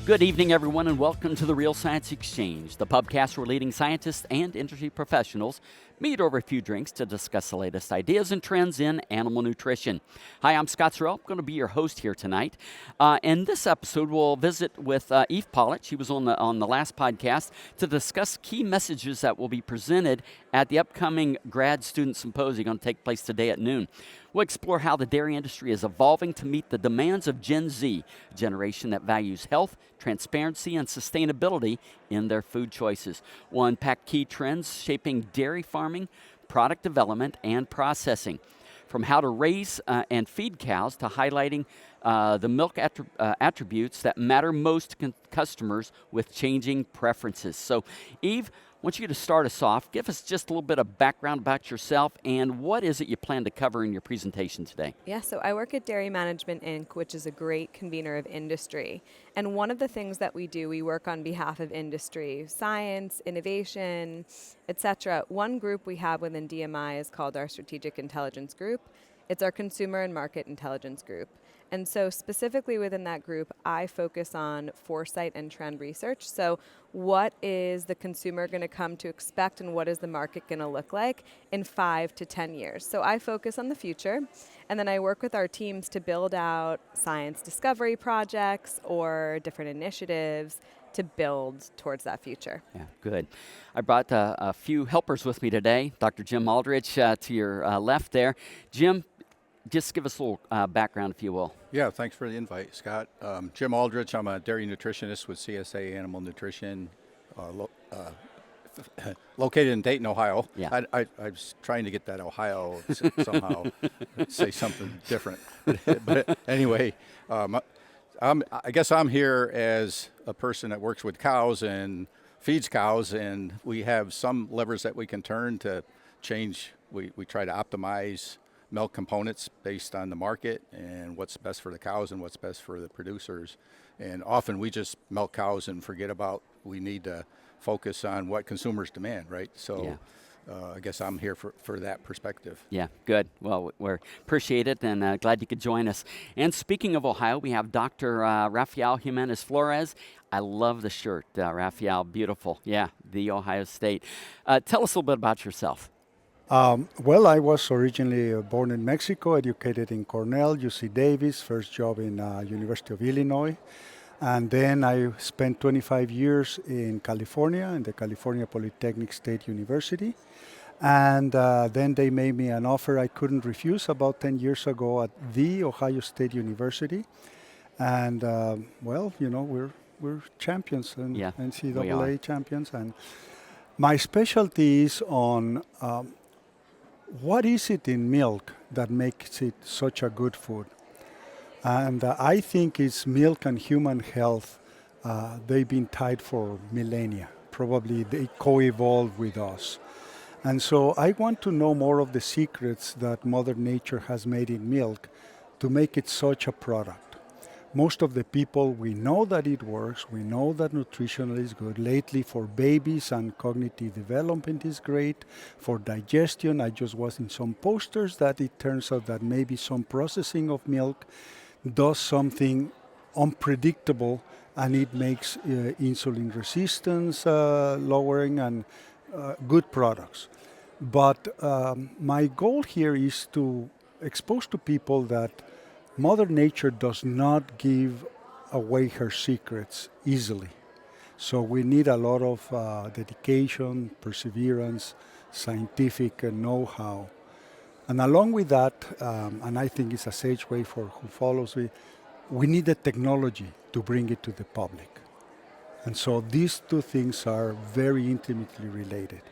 Good evening, everyone, and welcome to the Real Science Exchange, the pubcast where leading scientists and industry professionals meet over a few drinks to discuss the latest ideas and trends in animal nutrition. Hi, I'm Scott Sorrell. I'm going to be your host here tonight. In this episode, we'll visit with Eve Pollet. She was on the last podcast to discuss key messages that will be presented at the upcoming grad student symposium going to take place today at noon. We'll explore how the dairy industry is evolving to meet the demands of Gen Z, a generation that values health, transparency, and sustainability in their food choices. We'll unpack key trends shaping dairy farming, product development, and processing. From how to raise and feed cows to highlighting the milk attributes that matter most to customers with changing preferences. So, Eve, I want you to start us off. Give us just a little bit of background about yourself and what is it you plan to cover in your presentation today? Yeah, so I work at Dairy Management, Inc., which is a great convener of industry. And one of the things that we work on behalf of industry, science, innovation, etc. One group we have within DMI is called our Strategic Intelligence Group. It's our Consumer and Market Intelligence Group. And so specifically within that group, I focus on foresight and trend research. So what is the consumer going to come to expect and what is the market going to look like in 5 to 10 years? So I focus on the future, and then I work with our teams to build out science discovery projects or different initiatives to build towards that future. Yeah, good. I brought a few helpers with me today. Dr. Jim Aldrich to your left there. Jim, just give us a little background, if you will. Yeah, thanks for the invite, Scott. Jim Aldrich, I'm a dairy nutritionist with CSA Animal Nutrition, located in Dayton, Ohio. Yeah. I was trying to get that Ohio somehow, say something different. But anyway, I guess I'm here as a person that works with cows and feeds cows, and we have some levers that we can turn to change. We try to optimize milk components based on the market and what's best for the cows and what's best for the producers. And often we just milk cows and forget about we need to focus on what consumers demand, right? So yeah. I guess I'm here for that perspective. Yeah, good. Well, we appreciate it and glad you could join us. And speaking of Ohio, we have Dr. Rafael Jimenez-Flores. I love the shirt, Rafael, beautiful. Yeah, the Ohio State. Tell us a little bit about yourself. Well, I was originally born in Mexico, educated in Cornell, UC Davis, first job in University of Illinois. And then I spent 25 years in California, in the California Polytechnic State University. And then they made me an offer I couldn't refuse about 10 years ago at the Ohio State University. And, well, you know, we're champions, and NCAA champions. And my specialty is on what is it in milk that makes it such a good food? And I think it's milk and human health. They've been tied for millennia. Probably they co-evolved with us. And so I want to know more of the secrets that Mother Nature has made in milk to make it such a product. Most of the people, we know that it works. We know that nutritional is good. Lately, for babies and cognitive development is great. For digestion, I just was in some posters that it turns out that maybe some processing of milk does something unpredictable, and it makes insulin resistance lowering and good products. But my goal here is to expose to people that Mother Nature does not give away her secrets easily. So we need a lot of dedication, perseverance, scientific know-how. And along with that, and I think it's a sage way for who follows me, we need the technology to bring it to the public. And so these two things are very intimately related.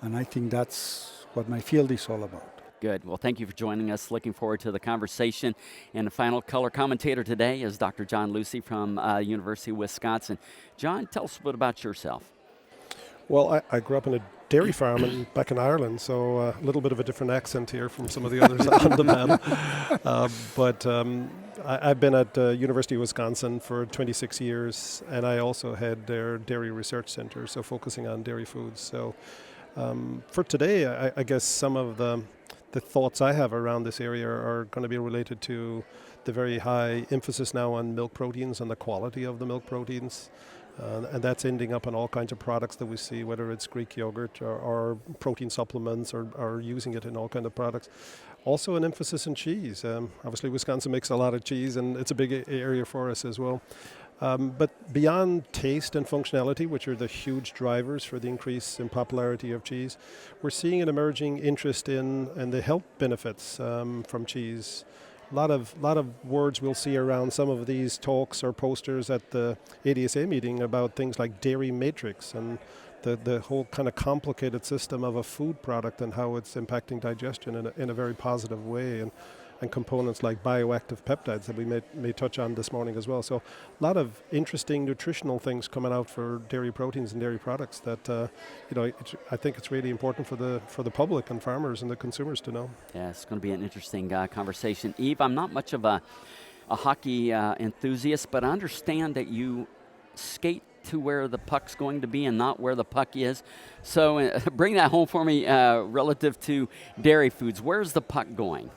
And I think that's what my field is all about. Good. Well, thank you for joining us. Looking forward to the conversation. And the final color commentator today is Dr. John Lucey from University of Wisconsin. John, tell us a bit about yourself. Well, I grew up in a dairy farm back in Ireland, so a little bit of a different accent here from some of the others on the panel. But I've been at University of Wisconsin for 26 years, and I also head their Dairy Research Center, so focusing on dairy foods. So for today, I guess some of the thoughts I have around this area are going to be related to the very high emphasis now on milk proteins and the quality of the milk proteins. And that's ending up in all kinds of products that we see, whether it's Greek yogurt or protein supplements or using it in all kinds of products. Also an emphasis in cheese. Obviously Wisconsin makes a lot of cheese, and it's a big area for us as well. But beyond taste and functionality, which are the huge drivers for the increase in popularity of cheese, we're seeing an emerging interest in the health benefits from cheese. A lot of words we'll see around some of these talks or posters at the ADSA meeting about things like dairy matrix and the whole kind of complicated system of a food product and how it's impacting digestion in a very positive way, and components like bioactive peptides that we may touch on this morning as well. So a lot of interesting nutritional things coming out for dairy proteins and dairy products that I think it's really important for the public and farmers and the consumers to know. Yeah, it's going to be an interesting conversation. Eve, I'm not much of a hockey enthusiast, but I understand that you skate to where the puck's going to be and not where the puck is. So bring that home for me relative to dairy foods. Where's the puck going?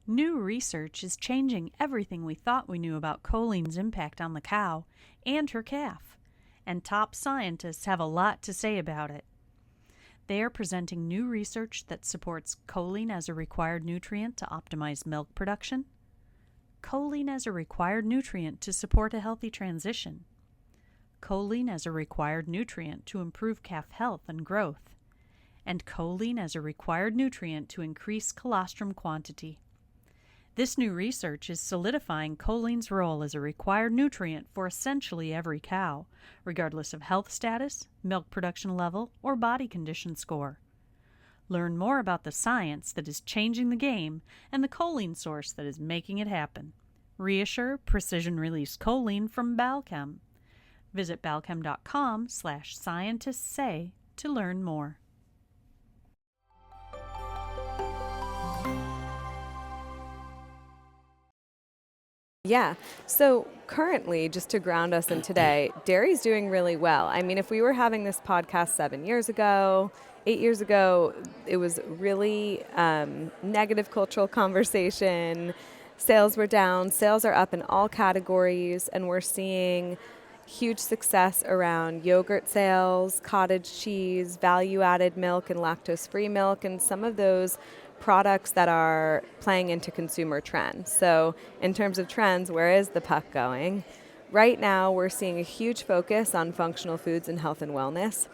New research is changing everything we thought we knew about choline's impact on the cow and her calf, and top scientists have a lot to say about it. They are presenting new research that supports choline as a required nutrient to optimize milk production, choline as a required nutrient to support a healthy transition, choline as a required nutrient to improve calf health and growth, and choline as a required nutrient to increase colostrum quantity. This new research is solidifying choline's role as a required nutrient for essentially every cow, regardless of health status, milk production level, or body condition score. Learn more about the science that is changing the game and the choline source that is making it happen. Reassure precision-release choline from Balchem. Visit balchem.com/scientistsay to learn more. Yeah. So currently, just to ground us in today, dairy's doing really well. I mean, if we were having this podcast 7 years ago, 8 years ago, it was really negative cultural conversation. Sales were down. Sales are up in all categories, and we're seeing huge success around yogurt sales, cottage cheese, value-added milk, and lactose-free milk, and some of those products that are playing into consumer trends. So in terms of trends, where is the puck going? Right now, we're seeing a huge focus on functional foods and health and wellness.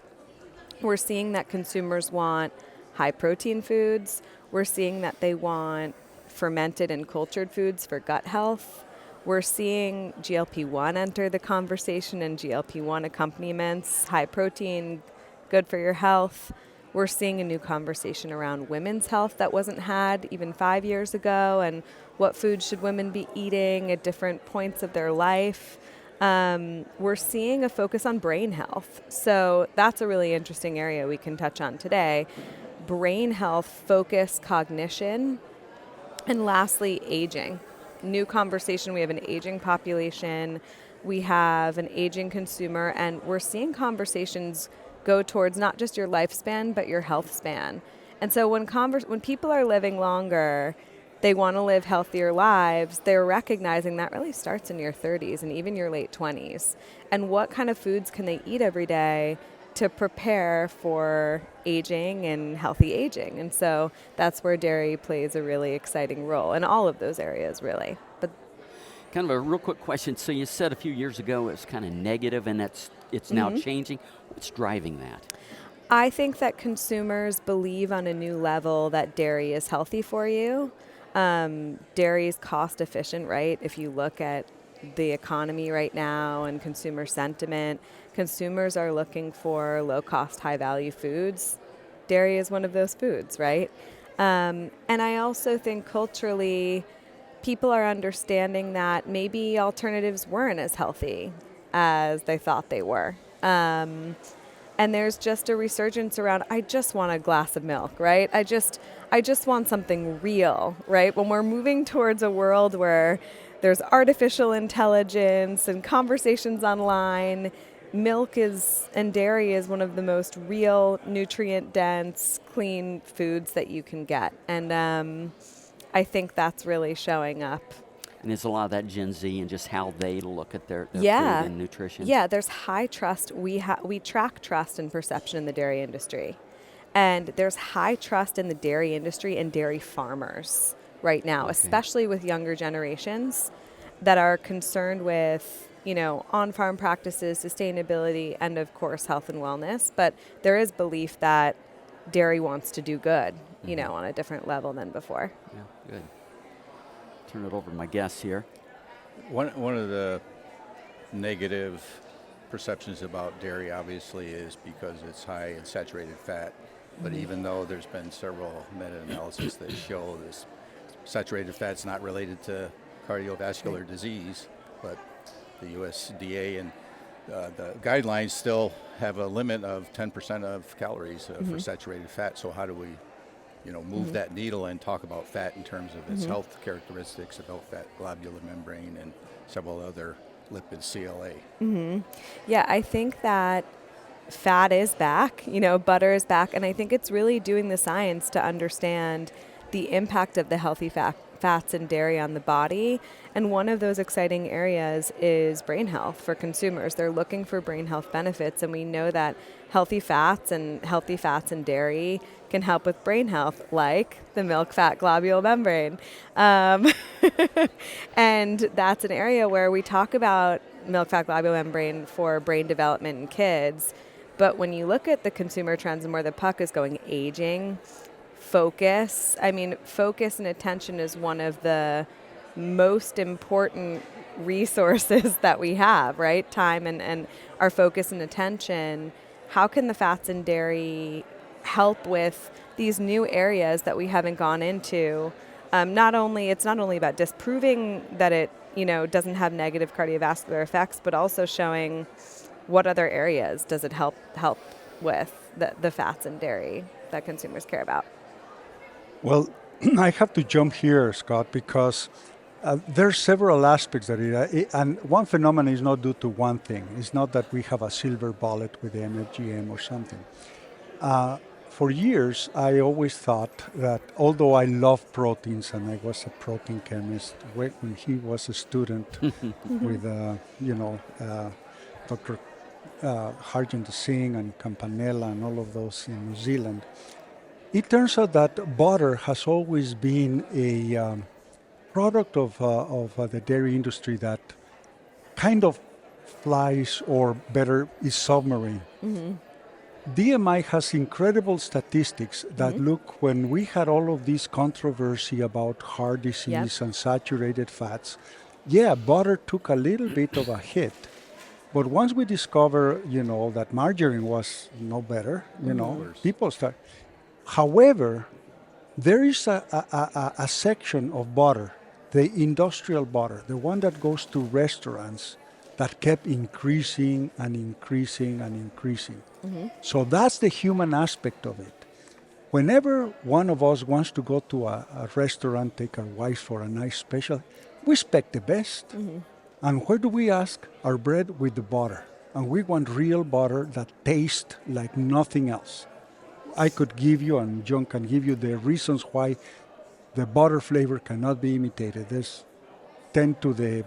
We're seeing that consumers want high-protein foods. We're seeing that they want fermented and cultured foods for gut health. We're seeing GLP-1 enter the conversation and GLP-1 accompaniments, high protein, good for your health. We're seeing a new conversation around women's health that wasn't had even 5 years ago, and what foods should women be eating at different points of their life. We're seeing a focus on brain health. So that's a really interesting area we can touch on today. Brain health, focus, cognition, and lastly, aging. New conversation, we have an aging population, we have an aging consumer, and we're seeing conversations go towards not just your lifespan, but your health span. And so when people are living longer, they want to live healthier lives, they're recognizing that really starts in your 30s and even your late 20s. And what kind of foods can they eat every day to prepare for aging and healthy aging? And so that's where dairy plays a really exciting role in all of those areas, really. But kind of a real quick question. So you said a few years ago it was kind of negative, and it's now changing. What's driving that? I think that consumers believe on a new level that dairy is healthy for you. Dairy is cost efficient, right? If you look at the economy right now and consumer sentiment, consumers are looking for low cost, high value foods. Dairy is one of those foods, right? And I also think culturally, people are understanding that maybe alternatives weren't as healthy as they thought they were. And there's just a resurgence around, I just want a glass of milk, right? I just want something real, right? When we're moving towards a world where there's artificial intelligence and conversations online, milk and dairy is one of the most real, nutrient-dense, clean foods that you can get. And I think that's really showing up. And it's a lot of that Gen Z and just how they look at their food and nutrition. Yeah, there's high trust. We track trust and perception in the dairy industry. And there's high trust in the dairy industry and dairy farmers right now, especially with younger generations that are concerned with, on-farm practices, sustainability, and of course, health and wellness. But there is belief that dairy wants to do good, on a different level than before. Yeah, good. Turn it over to my guests here. One of the negative perceptions about dairy, obviously, is because it's high in saturated fat. But even though there's been several meta-analyses that show this saturated fat's not related to cardiovascular disease, but the USDA and the guidelines still have a limit of 10% of calories for saturated fat. So how do we, move that needle and talk about fat in terms of its health characteristics, about fat globular membrane and several other lipids, CLA? Yeah, I think that fat is back, butter is back, and I think it's really doing the science to understand the impact of the healthy fats in dairy on the body. And one of those exciting areas is brain health for consumers. They're looking for brain health benefits, and we know that healthy fats in dairy can help with brain health, like the milk fat globule membrane. And that's an area where we talk about milk fat globule membrane for brain development in kids. But when you look at the consumer trends and where the puck is going, aging, focus and attention is one of the most important resources that we have, right? Time and our focus and attention. How can the fats in dairy help with these new areas that we haven't gone into? It's not only about disproving that it, doesn't have negative cardiovascular effects, but also showing what other areas does it help with the fats in dairy that consumers care about. Well, I have to jump here, Scott, because there are several aspects that and one phenomenon is not due to one thing. It's not that we have a silver bullet with the MFGM or something. For years, I always thought that although I love proteins and I was a protein chemist when he was a student with, Dr. Harjendra Singh and Campanella and all of those in New Zealand, it turns out that butter has always been a product of the dairy industry that kind of flies, or better, is submarine. DMI has incredible statistics that look, when we had all of this controversy about heart disease and saturated fats, butter took a little bit of a hit. But once we discover, that margarine was no better, people start. However, there is a section of butter, the industrial butter, the one that goes to restaurants, that kept increasing and increasing and increasing. So that's the human aspect of it. Whenever one of us wants to go to a restaurant, take our wives for a nice special, we expect the best. And where do we ask? Our bread with the butter. And we want real butter that tastes like nothing else. I could give you, and John can give you, the reasons why the butter flavor cannot be imitated. There's 10 to the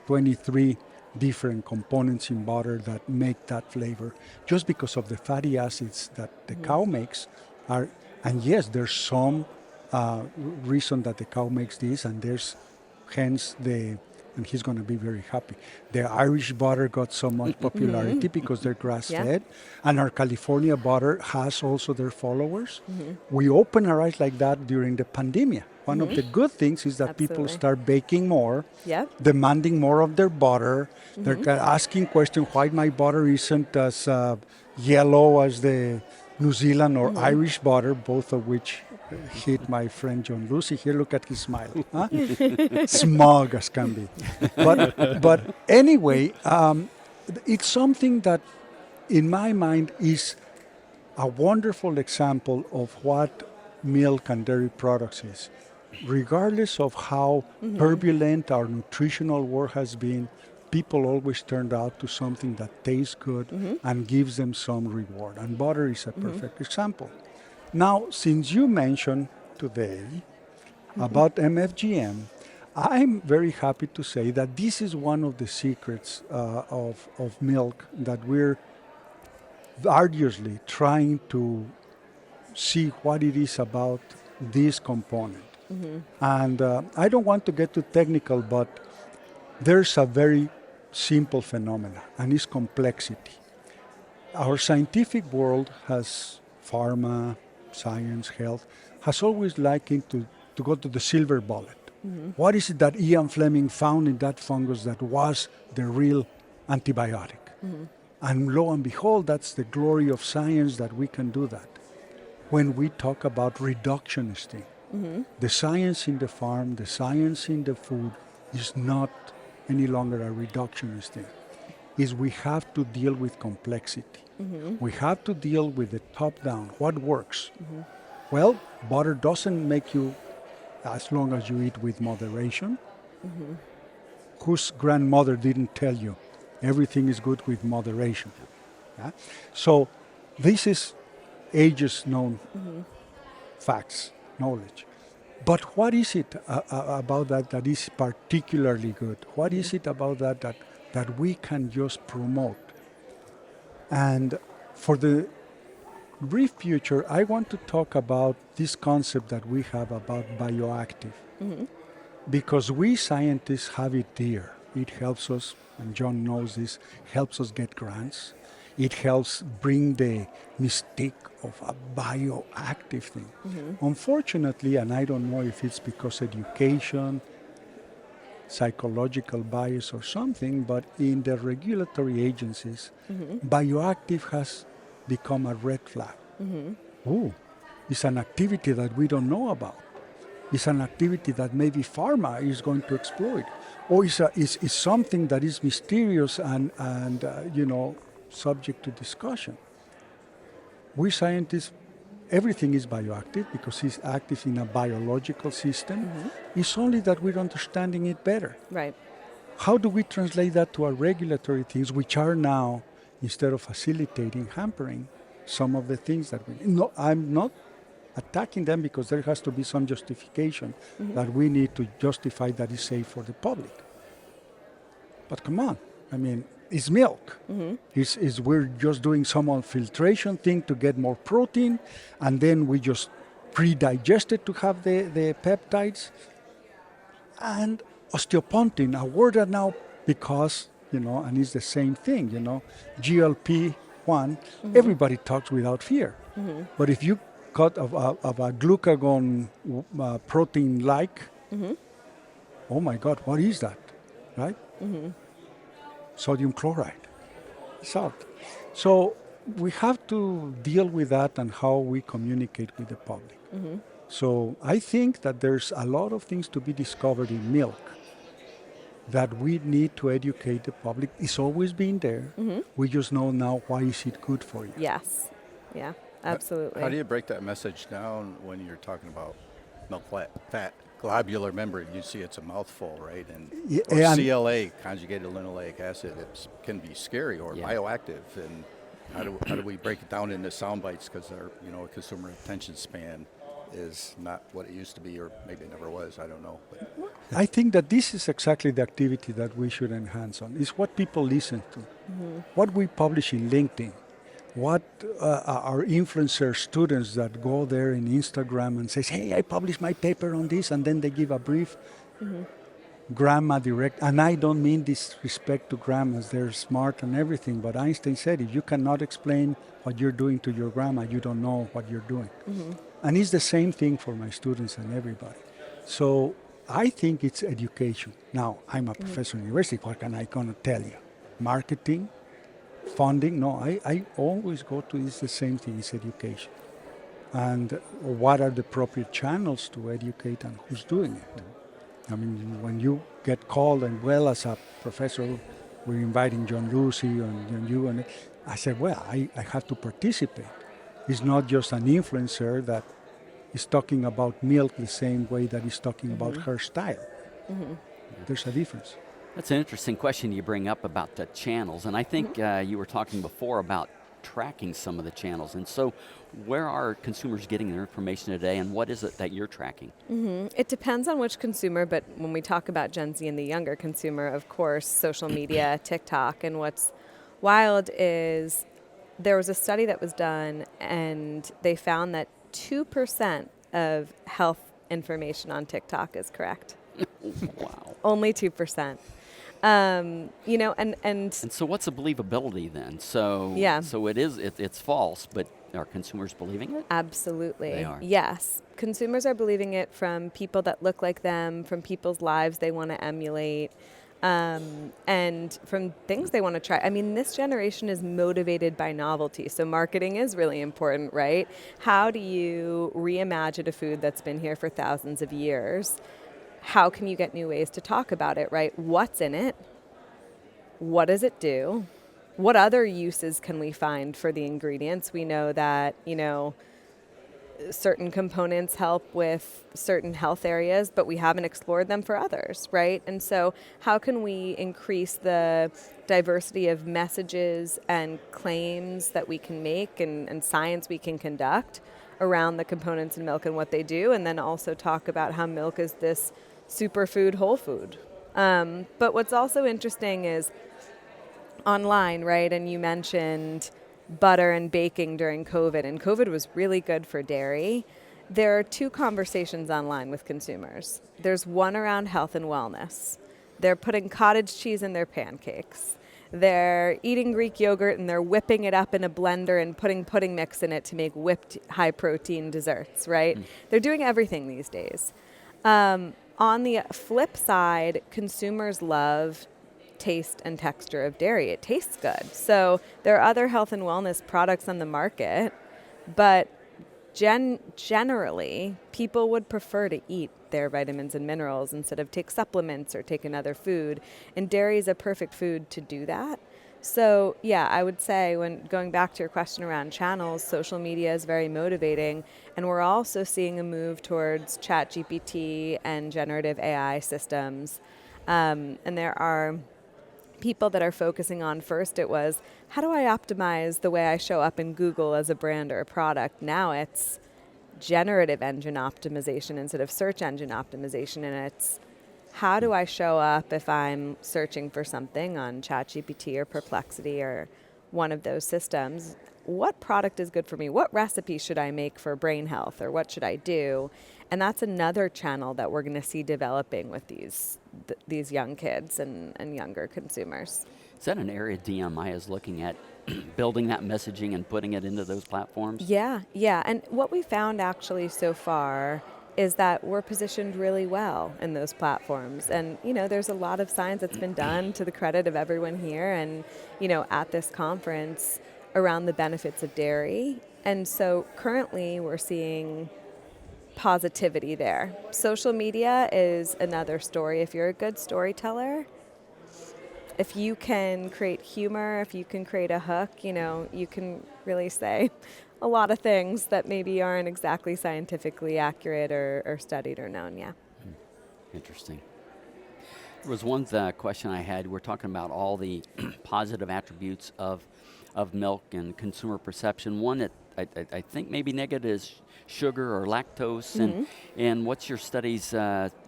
23 different components in butter that make that flavor, just because of the fatty acids that the cow makes. And yes, there's some reason that the cow makes this, and there's hence and he's going to be very happy. The Irish butter got so much popularity because they're grass-fed, and our California butter has also their followers. We open our eyes like that during the pandemic. One of the good things is that people start baking more, demanding more of their butter. They're asking questions why my butter isn't as yellow as the New Zealand or Irish butter, both of which hit my friend John Lucey. Here, look at his smile. Smug as can be. But anyway, it's something that, in my mind, is a wonderful example of what milk and dairy products is. Regardless of how turbulent our nutritional world has been, people always turned out to something that tastes good and gives them some reward. And butter is a perfect example. Now, since you mentioned today about MFGM, I'm very happy to say that this is one of the secrets of milk that we're arduously trying to see what it is about this component. And I don't want to get too technical, but there's a very simple phenomena, and it's complexity. Our scientific world has pharma, science, health, has always likened to go to the silver bullet. What is it that Ian Fleming found in that fungus that was the real antibiotic? And lo and behold, that's the glory of science that we can do that. When we talk about reductionist thing, the science in the farm, the science in the food is not any longer a reductionist thing. Is we have to deal with complexity. We have to deal with the top down. What works? Well, butter doesn't make you, as long as you eat with moderation. Whose grandmother didn't tell you everything is good with moderation? Yeah? So this is ages known facts, knowledge. But what is it about that is particularly good? What is it about that we can just promote? And for the brief future, I want to talk about this concept that we have about bioactive. Because we scientists have it dear. It helps us, and John knows this, helps us get grants. It helps bring the mystique of a bioactive thing. Unfortunately, and I don't know if it's because education, psychological bias or something, but in the regulatory agencies, bioactive has become a red flag. Ooh, it's an activity that we don't know about. It's an activity that maybe pharma is going to exploit. Or it's something that is mysterious and subject to discussion. We scientists, everything is bioactive because it's active in a biological system. It's only that we're understanding it better. Right. How do we translate that to our regulatory things, which are now, instead of facilitating, hampering some of the things that we... No, I'm not attacking them because there has to be some justification that we need to justify that is safe for the public. But come on, I mean, it's milk. We're just doing some filtration thing to get more protein, and then we just pre-digest it to have the peptides. And osteopontin, a word that now, because, and it's the same thing, GLP-1, everybody talks without fear. But if you cut of a glucagon protein-like, oh my God, what is that, right? Sodium chloride, salt. So we have to deal with that and how we communicate with the public. So I think that there's a lot of things to be discovered in milk that we need to educate the public. It's always been there. We just know now why is it good for you. Yes. Yeah, absolutely. How do you break that message down when you're talking about milk fat? Globular membrane, you see it's a mouthful, right? And CLA, conjugated linoleic acid, it can be scary or bioactive. And how do we break it down into sound bites? Because our consumer attention span is not what it used to be, or maybe it never was. I don't know. But I think that this is exactly the activity that we should enhance on. It's what people listen to, what we publish in LinkedIn. What our influencer students that go there in Instagram and says, hey, I published my paper on this, and then they give a brief grandma direct. And I don't mean disrespect to grandmas, they're smart and everything, but Einstein said, if you cannot explain what you're doing to your grandma, you don't know what you're doing. And it's the same thing for my students and everybody. So I think it's education. Now, I'm a professor in university, what can I gonna tell you? Marketing, funding, no, I always go to, it's the same thing, it's education. And what are the appropriate channels to educate and who's doing it? I mean, when you get called, and as a professor, we're inviting John Lucey and you, and I said, I have to participate. It's not just an influencer that is talking about milk the same way that he's talking about her style. There's a difference. That's an interesting question you bring up about the channels, and I think you were talking before about tracking some of the channels. And so where are consumers getting their information today, and what is it that you're tracking? It depends on which consumer, but when we talk about Gen Z and the younger consumer, of course, social media, TikTok, and what's wild is there was a study that was done, and they found that 2% of health information on TikTok is correct. Wow. Only 2%. You know, and so what's the believability then? So Yeah. so it's false, but are consumers believing it? absolutely. They are. Yes. Consumers are believing it from people that look like them, from people's lives they want to emulate, and from things they want to try. I mean, this generation is motivated by novelty, so marketing is really important, right? How do you reimagine a food that's been here for thousands of years? How can you get new ways to talk about it, right? What's in it? What does it do? What other uses can we find for the ingredients? We know that, you know, certain components help with certain health areas, but we haven't explored them for others, right? And so how can we increase the diversity of messages and claims that we can make and science we can conduct around the components in milk and what they do, and then also talk about how milk is this superfood, whole food. But what's also interesting is online, right? And you mentioned butter and baking during COVID, and COVID was really good for dairy. There are two conversations online with consumers. There's one around health and wellness. They're putting cottage cheese in their pancakes. They're eating Greek yogurt and they're whipping it up in a blender and putting pudding mix in it to make whipped high protein desserts, right? They're doing everything these days. On the flip side, consumers love taste and texture of dairy. It tastes good. So there are other health and wellness products on the market, but generally, people would prefer to eat their vitamins and minerals instead of take supplements or take another food. And dairy is a perfect food to do that. So yeah, I would say, when going back to your question around channels, social media is very motivating. And we're also seeing a move towards ChatGPT and generative AI systems. And there are people that are focusing on, first it was, how do I optimize the way I show up in Google as a brand or a product? Now it's generative engine optimization instead of search engine optimization, and it's how do I show up if I'm searching for something on ChatGPT or Perplexity or one of those systems? What product is good for me? What recipe should I make for brain health, or what should I do? And that's another channel that we're going to see developing with these young kids and younger consumers. Is that an area DMI is looking at, building that messaging and putting it into those platforms? Yeah. And what we found actually so far is that we're positioned really well in those platforms. And, you know, there's a lot of science that's been done, to the credit of everyone here and, you know, at this conference, around the benefits of dairy. And so currently we're seeing positivity there. Social media is another story. If you're a good storyteller, if you can create humor, if you can create a hook, you know, you can really say a lot of things that maybe aren't exactly scientifically accurate or studied or known, yeah. Interesting. There was one question I had. We're talking about all the positive attributes of milk and consumer perception. One that I think maybe negative is sugar or lactose, and what's your studies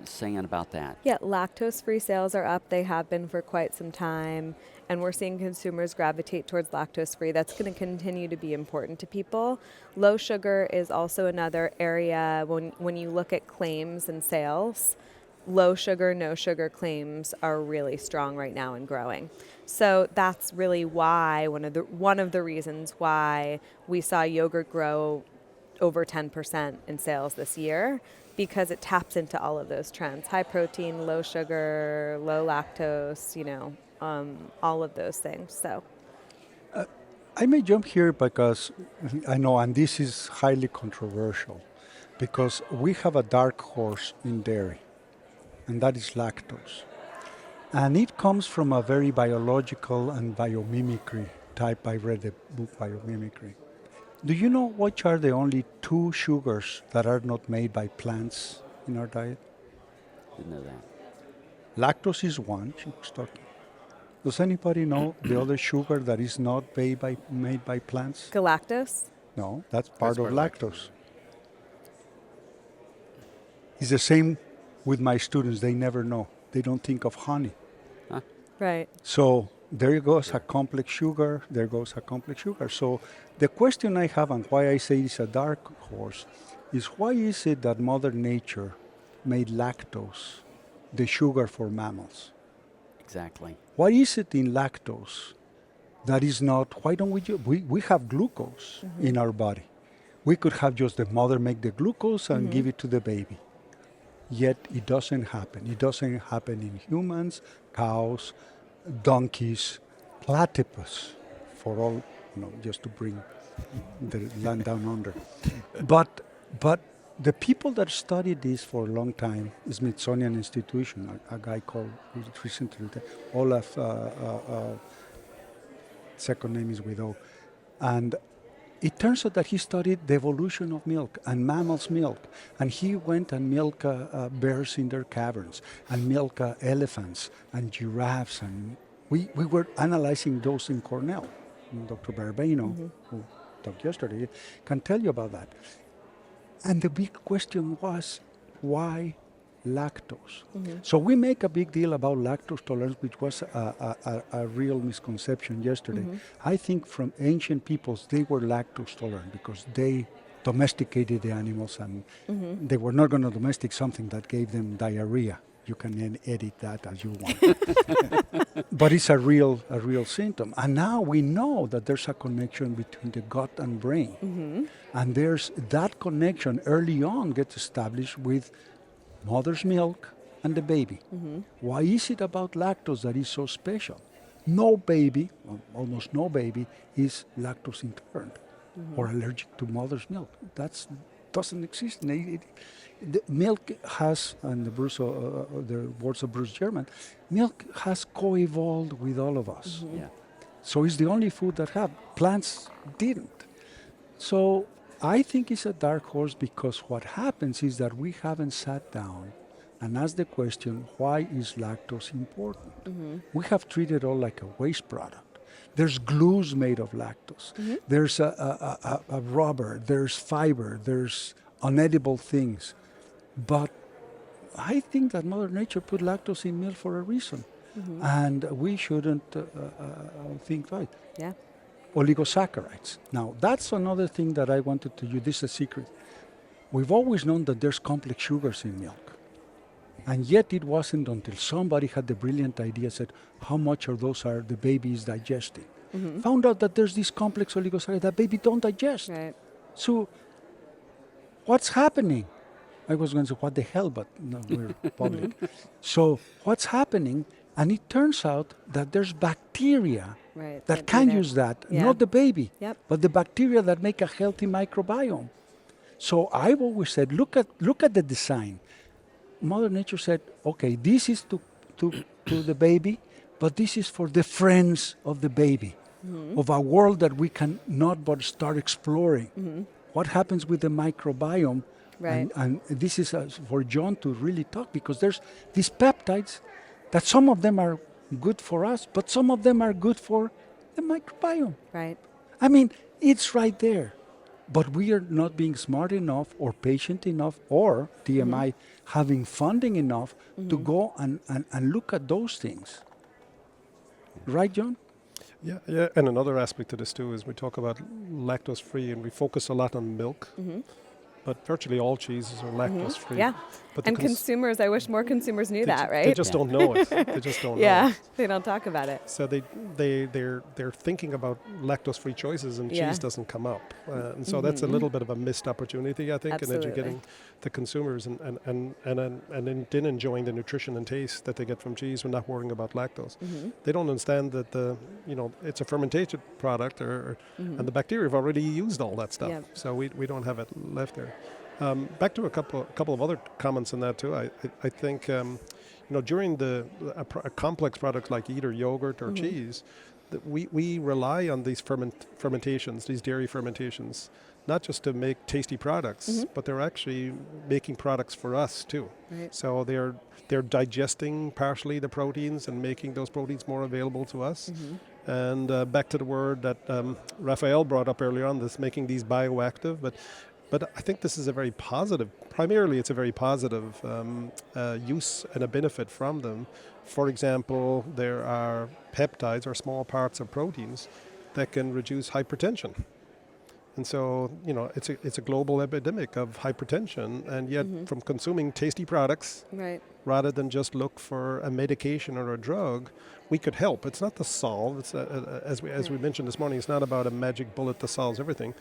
saying about that? Yeah, lactose-free sales are up. They have been for quite some time, and we're seeing consumers gravitate towards lactose-free. That's going to continue to be important to people. Low sugar is also another area. When you look at claims and sales, low sugar, no sugar claims are really strong right now and growing. So that's really why one of the reasons why we saw yogurt grow over 10% in sales this year, because it taps into all of those trends: high protein, low sugar, low lactose, you know, all of those things. So I may jump here because I know, and this is highly controversial, because we have a dark horse in dairy, and that is lactose. And it comes from a very biological and biomimicry type. I read the book Biomimicry. Do you know which are the only 2 sugars that are not made by plants in our diet? Didn't know that. Lactose is one, she was talking. Does anybody know the other sugar that is not made by plants? Galactose? No, that's part of part of lactose. It's the same with my students. They never know. They don't think of honey. Right. So there goes a complex sugar. There goes a complex sugar. So the question I have and why I say it's a dark horse is why is it that Mother Nature made lactose the sugar for mammals? Exactly. Why is it in lactose that is not, why don't we have glucose in our body. We could have just the mother make the glucose and give it to the baby. Yet it doesn't happen. It doesn't happen in humans, cows, donkeys, platypus, for all, just to bring the land down under. But the people that studied this for a long time, Smithsonian Institution, a guy called, who's recently, Olaf, second name is with O, and it turns out that he studied the evolution of milk and mammals' milk, and he went and milked bears in their caverns, and milked elephants and giraffes, and we were analyzing those in Cornell. And Dr. Barbano, who talked yesterday, can tell you about that. And the big question was, why lactose? So we make a big deal about lactose tolerance, which was a real misconception yesterday. I think from ancient peoples, they were lactose tolerant because they domesticated the animals, and they were not going to domesticate something that gave them diarrhea. You can then edit that as you want. But it's a real symptom. And now we know that there's a connection between the gut and brain. And there's that connection early on gets established with mother's milk and the baby. Why is it about lactose that is so special? No baby, almost no baby, is lactose intolerant or allergic to mother's milk. That doesn't exist. The milk has, and the words of Bruce German, milk has co-evolved with all of us. Yeah. So it's the only food that have. Plants didn't. So I think it's a dark horse because what happens is that we haven't sat down and asked the question, why is lactose important? We have treated it all like a waste product. There's glues made of lactose. There's a rubber, there's fiber, there's unedible things. But I think that Mother Nature put lactose in milk for a reason. And we shouldn't think right. Yeah. Oligosaccharides. Now, that's another thing that I wanted to use. This is a secret. We've always known that there's complex sugars in milk. And yet it wasn't until somebody had the brilliant idea, said, how much of those are the baby is digesting? Found out that there's this complex oligosaccharides that baby don't digest. Right. So what's happening? I was going to say, what the hell, but no, we're public. So what's happening? And it turns out that there's bacteria that can use that, not the baby, but the bacteria that make a healthy microbiome. So I've always said, look at the design. Mother Nature said, okay, this is to the baby, but this is for the friends of the baby, of a world that we can not but start exploring. What happens with the microbiome? Right. And this is for John to really talk, because there's these peptides that some of them are good for us, but some of them are good for the microbiome. Right. I mean, it's right there. But we are not being smart enough or patient enough or DMI having funding enough to go and look at those things. Right, John? Yeah. And another aspect to this too is we talk about lactose-free and we focus a lot on milk. But virtually all cheeses are lactose-free. Yeah. But And consumers, I wish more consumers knew that, right? They just don't know it. They just don't know it. They don't talk about it. So they're thinking about lactose-free choices, and cheese doesn't come up, and so that's a little bit of a missed opportunity, I think, Absolutely. in educating the consumers and then enjoying the nutrition and taste that they get from cheese when not worrying about lactose. They don't understand that it's a fermented product, and the bacteria have already used all that stuff, Yep. so we don't have it left there. Back to a couple of other comments on that too. I think during a complex product like either yogurt or cheese, we rely on these fermentations, these dairy fermentations, not just to make tasty products, but they're actually making products for us too. Right. So they're digesting partially the proteins and making those proteins more available to us. And back to the word that Raphael brought up earlier on, this making these bioactive, but I think this is a very positive, primarily it's a very positive use and a benefit from them. For example, there are peptides or small parts of proteins that can reduce hypertension. And so, it's a global epidemic of hypertension, and yet from consuming tasty products, Right. rather than just look for a medication or a drug, we could help. It's not to solve. It's as we mentioned this morning, it's not about a magic bullet that solves everything.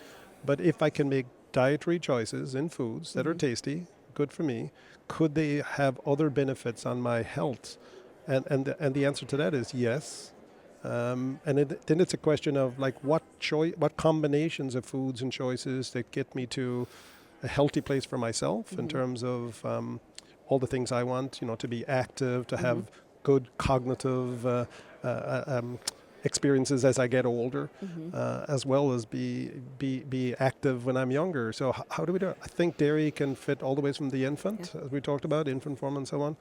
But if I can make dietary choices in foods that are tasty, good for me, could they have other benefits on my health? And the answer to that is yes. And then it's a question of like what combinations of foods and choices that get me to a healthy place for myself in terms of all the things I want, to be active, to have good cognitive experiences as I get older, as well as be active when I'm younger. So how do we do it? I think dairy can fit all the ways from the infant, as we talked about, infant form and so on,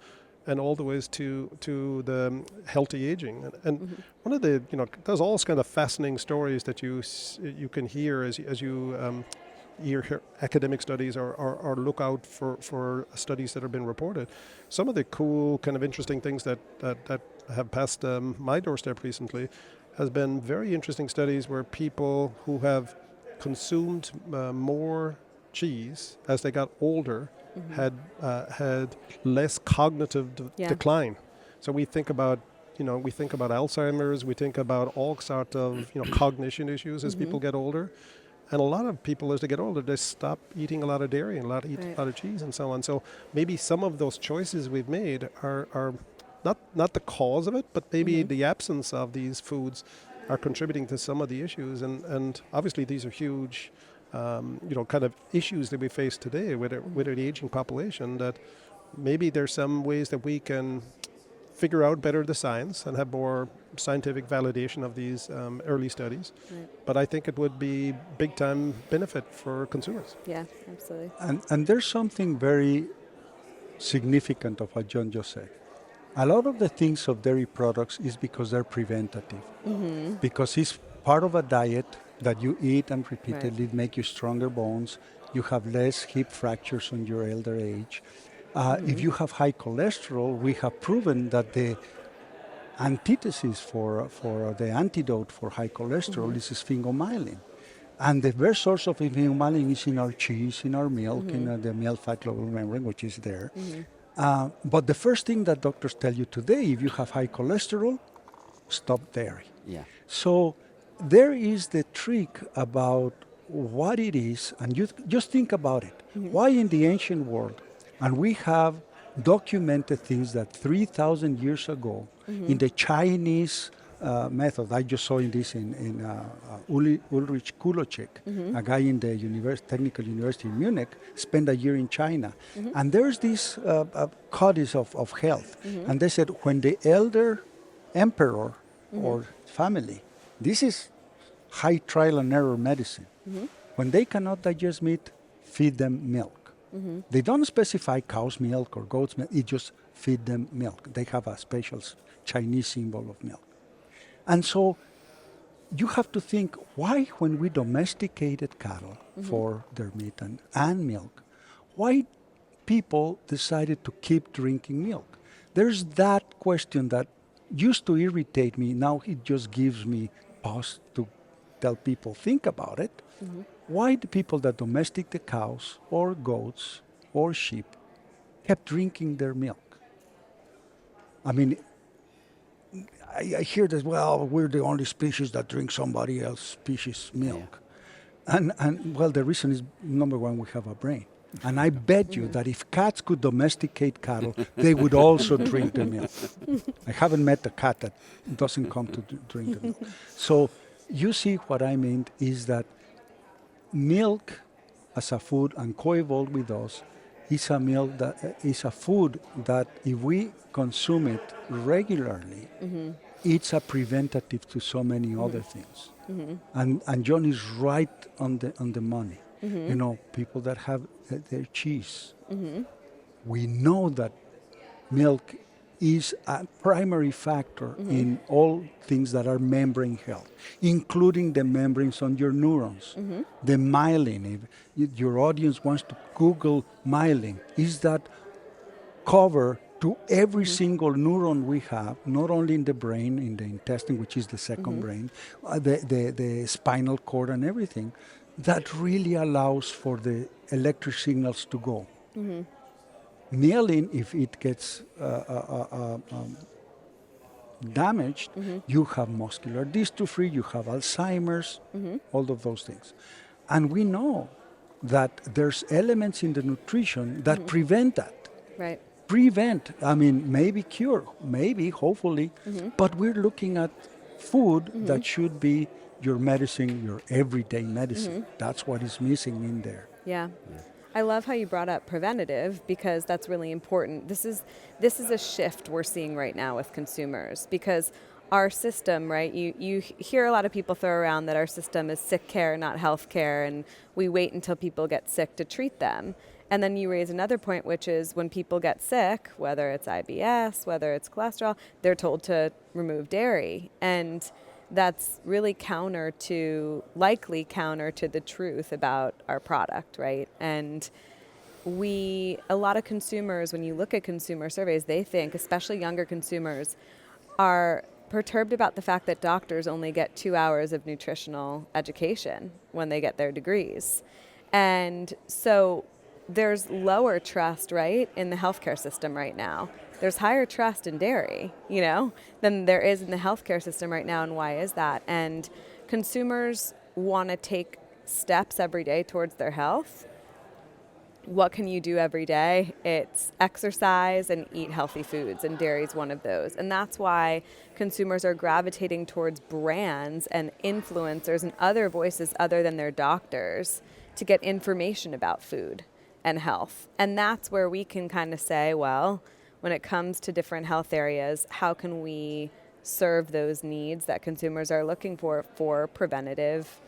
and all the ways to the healthy aging. And one of the, there's all kind of fascinating stories that you can hear as you hear academic studies or look out for studies that have been reported. Some of the cool, kind of interesting things that have passed my doorstep recently has been very interesting studies where people who have consumed more cheese as they got older had less cognitive decline. So we think about Alzheimer's, we think about all sorts of cognition issues as people get older. And a lot of people, as they get older, they stop eating a lot of dairy and a lot of cheese and so on. So maybe some of those choices we've made are not the cause of it, but maybe the absence of these foods are contributing to some of the issues. And obviously these are huge, kind of issues that we face today with an aging population, that maybe there's some ways that we can figure out better the science and have more scientific validation of these early studies. Right. But I think it would be big time benefit for consumers. Yeah, absolutely. And there's something very significant of what John just said. A lot of the things of dairy products is because they're preventative. Because it's part of a diet that you eat and repeatedly make you stronger bones. You have less hip fractures on your elder age. If you have high cholesterol, we have proven that the antithesis for the antidote for high cholesterol is sphingomyelin. And the best source of sphingomyelin is in our cheese, in our milk, in the milk fat global membrane, which is there. But the first thing that doctors tell you today, if you have high cholesterol, stop dairy. Yeah. So there is the trick about what it is, and you just think about it. Why in the ancient world, and we have documented things that 3,000 years ago in the Chinese method, I just saw in this in Aldrich, a guy in the Technical University in Munich, spent a year in China. And there's this codice of health. And they said when the elder emperor or family, this is high trial and error medicine. When they cannot digest meat, feed them milk. They don't specify cow's milk or goat's milk, it just feed them milk. They have a special Chinese symbol of milk. And so you have to think, why when we domesticated cattle for their meat and milk, why people decided to keep drinking milk? There's that question that used to irritate me, now it just gives me pause to tell people, think about it. Why the people that domestic the cows or goats or sheep kept drinking their milk? I mean, I hear that, well, we're the only species that drink somebody else's species' milk. And well, the reason is, number one, we have a brain. And I bet you that if cats could domesticate cattle, they would also drink the milk. I haven't met a cat that doesn't come to drink the milk. So you see what I mean is that milk as a food and co-evolved with us is a milk that is a food that if we consume it regularly, it's a preventative to so many other things. And John is right on the money. You know, people that have their cheese. We know that milk is a primary factor in all things that are membrane health, including the membranes on your neurons. The myelin, if your audience wants to Google myelin, is that cover to every single neuron we have, not only in the brain, in the intestine, which is the second brain, the spinal cord and everything, that really allows for the electric signals to go. Myelin, if it gets damaged, you have muscular dystrophy, you have Alzheimer's, all of those things. And we know that there's elements in the nutrition that prevent that. Right. Prevent, I mean, maybe cure, maybe, hopefully, but we're looking at food that should be your medicine, your everyday medicine. That's what is missing in there. Yeah. I love how you brought up preventative, because that's really important. This is a shift we're seeing right now with consumers, because our system, right, you hear a lot of people throw around that our system is sick care, not health care, and we wait until people get sick to treat them. And then you raise another point, which is when people get sick, whether it's IBS, whether it's cholesterol, they're told to remove dairy. And that's really likely counter to the truth about our product, right? And a lot of consumers, when you look at consumer surveys, they think, especially younger consumers, are perturbed about the fact that doctors only get 2 hours of nutritional education when they get their degrees. And so there's lower trust, right, in the healthcare system right now. There's higher trust in dairy, than there is in the healthcare system right now. And why is that? And consumers want to take steps every day towards their health. What can you do every day? It's exercise and eat healthy foods, and dairy is one of those. And that's why consumers are gravitating towards brands and influencers and other voices other than their doctors to get information about food and health. And that's where we can kind of say, well, when it comes to different health areas, how can we serve those needs that consumers are looking for preventative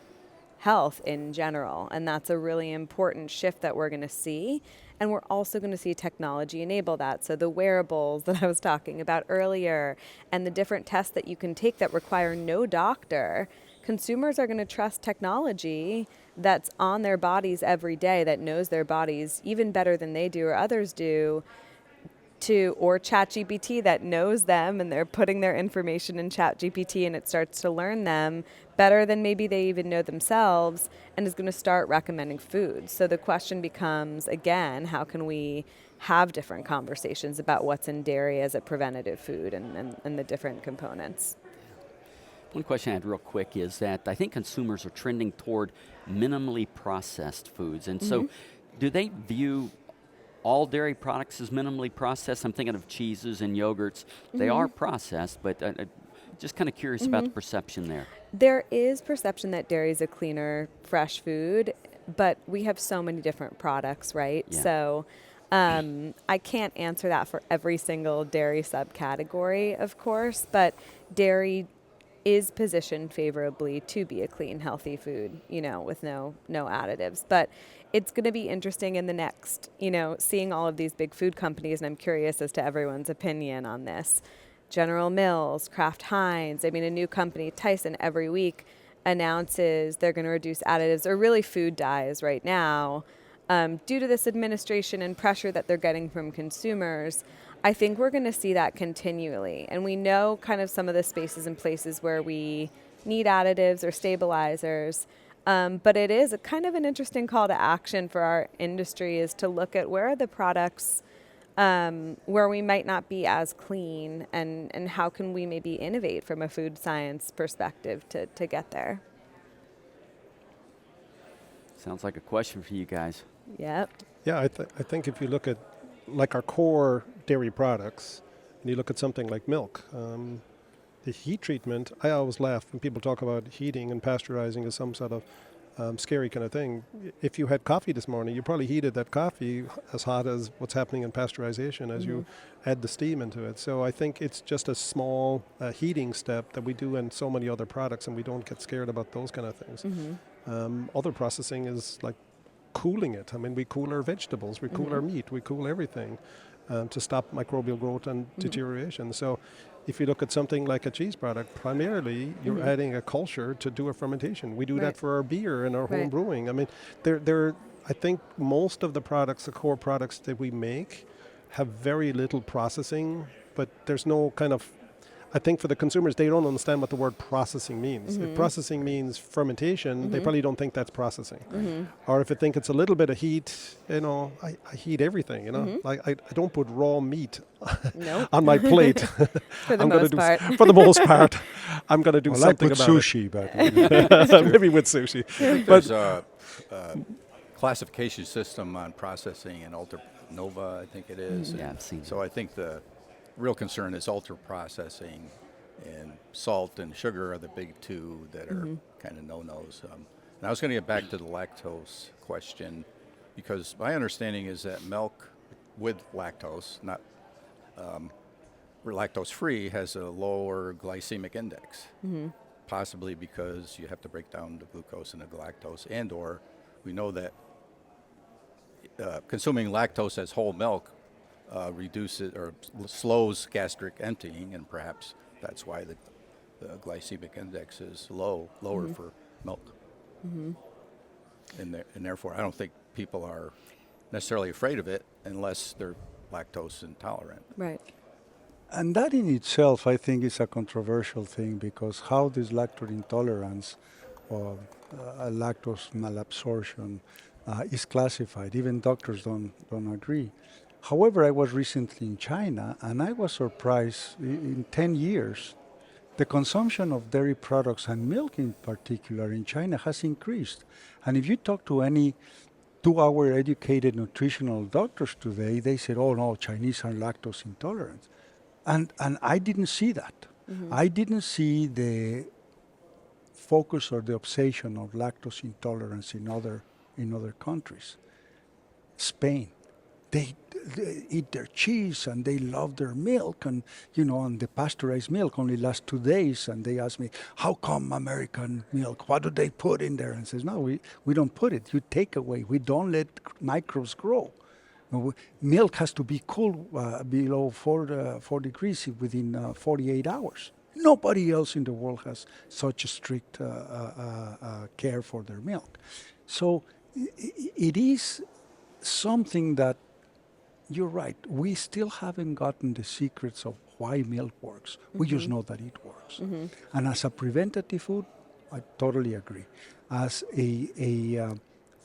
health in general? And that's a really important shift that we're going to see. And we're also going to see technology enable that. So the wearables that I was talking about earlier and the different tests that you can take that require no doctor, consumers are going to trust technology that's on their bodies every day, that knows their bodies even better than they do or others do, or ChatGPT that knows them and they're putting their information in ChatGPT and it starts to learn them better than maybe they even know themselves and is going to start recommending foods. So the question becomes, again, how can we have different conversations about what's in dairy as a preventative food and the different components? One question I had real quick is that I think consumers are trending toward minimally processed foods. And so do they view all dairy products as minimally processed? I'm thinking of cheeses and yogurts. They are processed, but just kind of curious about the perception there. There is perception that dairy is a cleaner, fresh food, but we have so many different products, right? Yeah. So I can't answer that for every single dairy subcategory, of course, but dairy is positioned favorably to be a clean, healthy food, with no additives. But it's going to be interesting in the next, seeing all of these big food companies, and I'm curious as to everyone's opinion on this. General Mills, Kraft Heinz, a new company, Tyson, every week announces they're going to reduce additives, or really food dyes right now, due to this administration and pressure that they're getting from consumers. I think we're going to see that continually. And we know kind of some of the spaces and places where we need additives or stabilizers. But it is a kind of an interesting call to action for our industry, is to look at where are the products where we might not be as clean, and how can we maybe innovate from a food science perspective to get there. Sounds like a question for you guys. Yep. Yeah, I think if you look at like our core dairy products, and you look at something like milk, the heat treatment, I always laugh when people talk about heating and pasteurizing as some sort of scary kind of thing. If you had coffee this morning, you probably heated that coffee as hot as what's happening in pasteurization as you add the steam into it. So I think it's just a small heating step that we do in so many other products, and we don't get scared about those kind of things. Other processing is like cooling it. I mean, we cool our vegetables, we cool our meat, we cool everything to stop microbial growth and deterioration. So if you look at something like a cheese product, primarily you're adding a culture to do a fermentation. We do that for our beer and our home brewing. I mean, I think most of the products, the core products that we make, have very little processing, but there's no kind of, I think for the consumers, they don't understand what the word processing means. If processing means fermentation, they probably don't think that's processing. Or if they think it's a little bit of heat, you know, I heat everything, you know. Like I don't put raw meat on my plate. For the most part. For the most part, I'm going to do something with about sushi, but maybe with sushi. There's a classification system on processing in Nova, I think it is. Yeah, I've seen So I think the real concern is ultra processing, and salt and sugar are the big two that are kind of no-nos. And I was going to get back to the lactose question, because my understanding is that milk with lactose, not lactose-free, has a lower glycemic index, possibly because you have to break down the glucose and the galactose, and or we know that consuming lactose as whole milk reduces or slows gastric emptying, and perhaps that's why the glycemic index is lower for milk. And therefore, I don't think people are necessarily afraid of it unless they're lactose intolerant. Right. and that in itself, I think, is a controversial thing, because how this lactose intolerance or lactose malabsorption is classified. Even doctors don't agree. However, I was recently in China, and I was surprised. In 10 years, the consumption of dairy products and milk in particular in China has increased. And if you talk to any 2-hour educated nutritional doctors today, they said, oh no, Chinese are lactose intolerant. And I didn't see that. Mm-hmm. I didn't see the focus or the obsession of lactose intolerance in other countries. Spain, they eat their cheese and they love their milk, and and the pasteurized milk only lasts 2 days. And they ask me, how come American milk? What do they put in there? And says, no, we don't put it. You take away. We don't let microbes grow. Milk has to be cool below 4 degrees within 48 hours. Nobody else in the world has such a strict care for their milk. So it is something that, you're right, we still haven't gotten the secrets of why milk works. Mm-hmm. We just know that it works. Mm-hmm. And as a preventative food, I totally agree. As a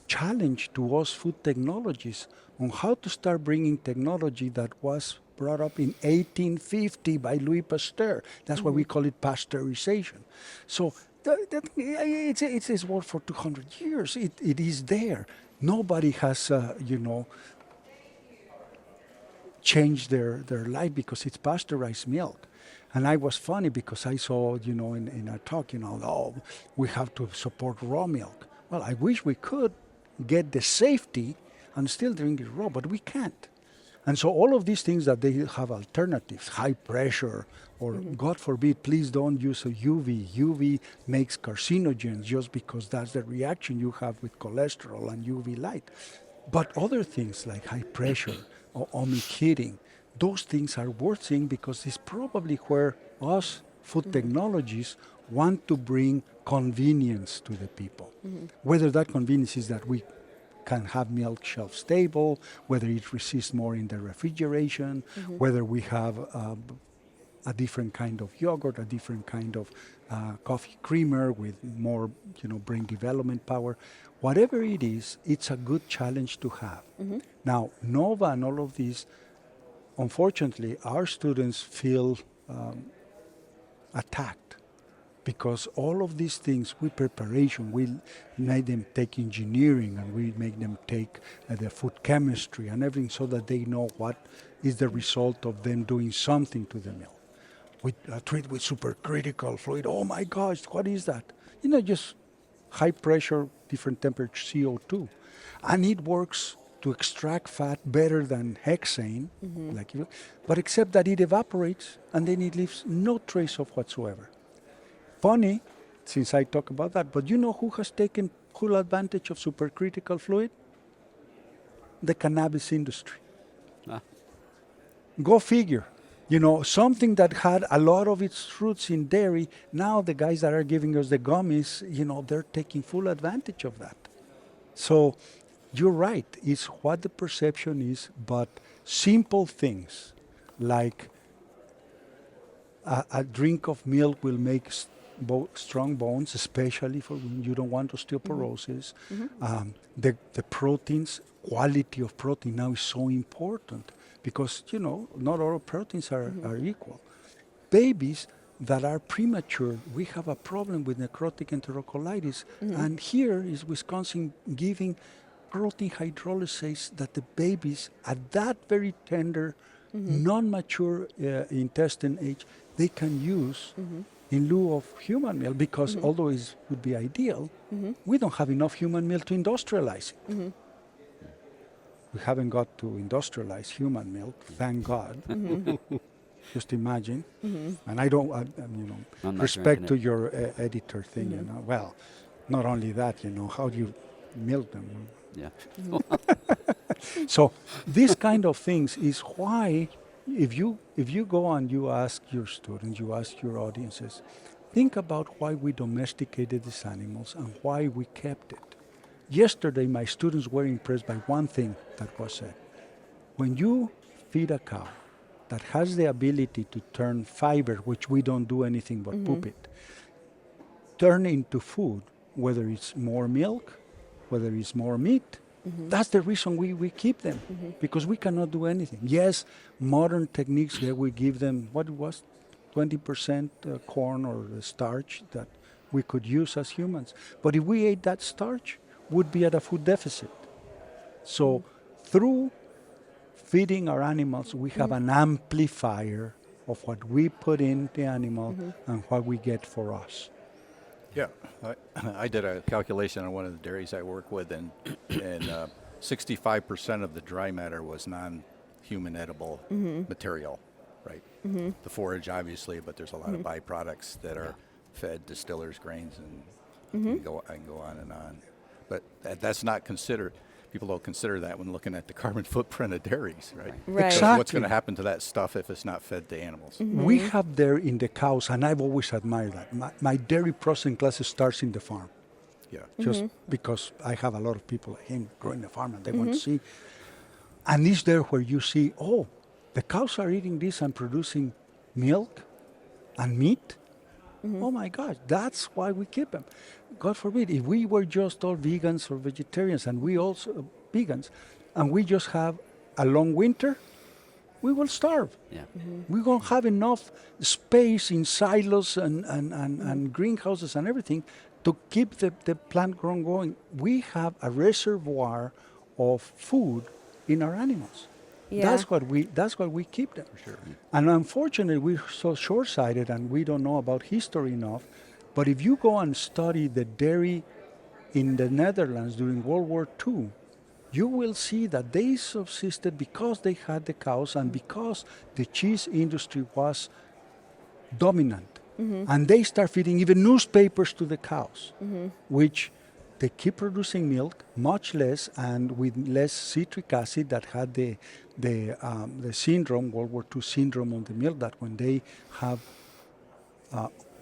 challenge to us food technologies on how to start bringing technology that was brought up in 1850 by Louis Pasteur. That's why we call it pasteurization. So it's worked for 200 years. It is there. Nobody has, changed their life because it's pasteurized milk. And I was funny because I saw, in a talk, we have to support raw milk. Well, I wish we could get the safety and still drink it raw, but we can't. And so all of these things that they have alternatives, high pressure, or God forbid, please don't use a UV. UV makes carcinogens just because that's the reaction you have with cholesterol and UV light. But other things like high pressure or ohmic heating, those things are worth seeing because it's probably where us food technologies want to bring convenience to the people. Whether that convenience is that we can have milk shelf stable, whether it resists more in the refrigeration, whether we have a different kind of yogurt, a different kind of coffee creamer with more, brain development power. Whatever it is, it's a good challenge to have. Now, NOVA and all of these, unfortunately, our students feel attacked because all of these things with preparation, we make them take engineering and we make them take the food chemistry and everything so that they know what is the result of them doing something to the milk. We treat with supercritical fluid. Oh my gosh, what is that? Just high pressure different temperature CO2. And it works to extract fat better than hexane, but except that it evaporates and then it leaves no trace of whatsoever. Funny, since I talk about that, but you know who has taken full advantage of supercritical fluid? The cannabis industry. Ah. Go figure. You know, something that had a lot of its roots in dairy, now the guys that are giving us the gummies, you know, they're taking full advantage of that. So you're right, it's what the perception is, but simple things like a drink of milk will make strong bones, especially for when you don't want osteoporosis. The proteins, quality of protein now is so important because, you know, not all proteins are equal. Babies that are premature, we have a problem with necrotic enterocolitis. And here is Wisconsin giving protein hydrolysase that the babies at that very tender, non-mature intestine age, they can use in lieu of human milk because although it would be ideal, we don't have enough human milk to industrialize it. We haven't got to industrialize human milk, thank God. Just imagine. And I don't, respect to your editor thing, you know. Well, not only that, you know, how do you milk them? Yeah. So these kind of things is why if you go and you ask your students, you ask your audiences, think about why we domesticated these animals and why we kept it. Yesterday, my students were impressed by one thing that was said. When you feed a cow that has the ability to turn fiber, which we don't do anything but poop it, turn into food, whether it's more milk, whether it's more meat, that's the reason we keep them, because we cannot do anything. Yes, modern techniques where we give them, what it was, 20% corn or starch that we could use as humans. But if we ate that starch, would be at a food deficit. So through feeding our animals, we have an amplifier of what we put in the animal and what we get for us. Yeah, I did a calculation on one of the dairies I work with, and 65% of the dry matter was non-human edible material, right? The forage, obviously, but there's a lot of byproducts that are fed distillers' grains, and I can go on and on. But that's not considered. People don't consider that when looking at the carbon footprint of dairies, right? Right. Exactly. What's going to happen to that stuff if it's not fed to animals? We have there in the cows, and I've always admired that. My dairy processing class starts in the farm. Yeah. Just because I have a lot of people like him growing the farm and they want to see. And it's there where you see, oh, the cows are eating this and producing milk and meat. Oh my gosh, that's why we keep them. God forbid, if we were just all vegans or vegetarians, and we also vegans, and we just have a long winter, we will starve. Yeah. We won't have enough space in silos and greenhouses and everything to keep the plant growth going. We have a reservoir of food in our animals. Yeah. That's what we keep them. For sure. And unfortunately, we're so short-sighted and we don't know about history enough. But if you go and study the dairy in the Netherlands during World War II, you will see that they subsisted because they had the cows and because the cheese industry was dominant. And they start feeding even newspapers to the cows, which they keep producing milk, much less, and with less citric acid that had the syndrome, World War II syndrome on the milk, that when they have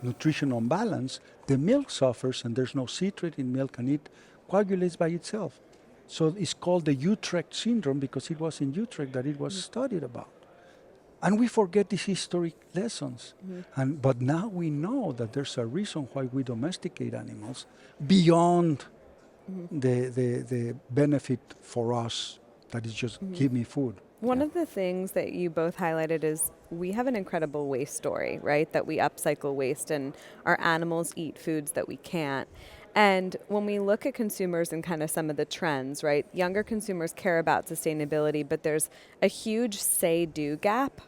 nutritional imbalance, the milk suffers and there's no citrate in milk and it coagulates by itself. So it's called the Utrecht syndrome because it was in Utrecht that it was studied about. And we forget these historic lessons. But now we know that there's a reason why we domesticate animals beyond the benefit for us that is just give me food. One of the things that you both highlighted is we have an incredible waste story, right? That we upcycle waste and our animals eat foods that we can't. And when we look at consumers and kind of some of the trends, right? Younger consumers care about sustainability, but there's a huge say-do gap.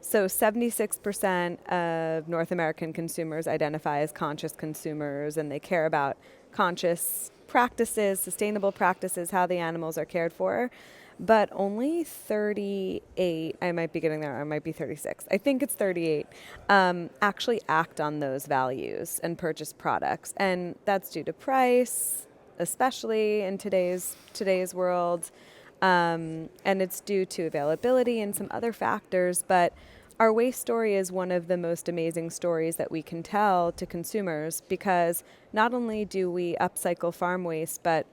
So 76% of North American consumers identify as conscious consumers, and they care about conscious practices, sustainable practices, how the animals are cared for. But only 38, I might be getting there, I might be 36, I think it's 38, actually act on those values and purchase products. And that's due to price, especially in today's world. And it's due to availability and some other factors. But our waste story is one of the most amazing stories that we can tell to consumers, because not only do we upcycle farm waste, but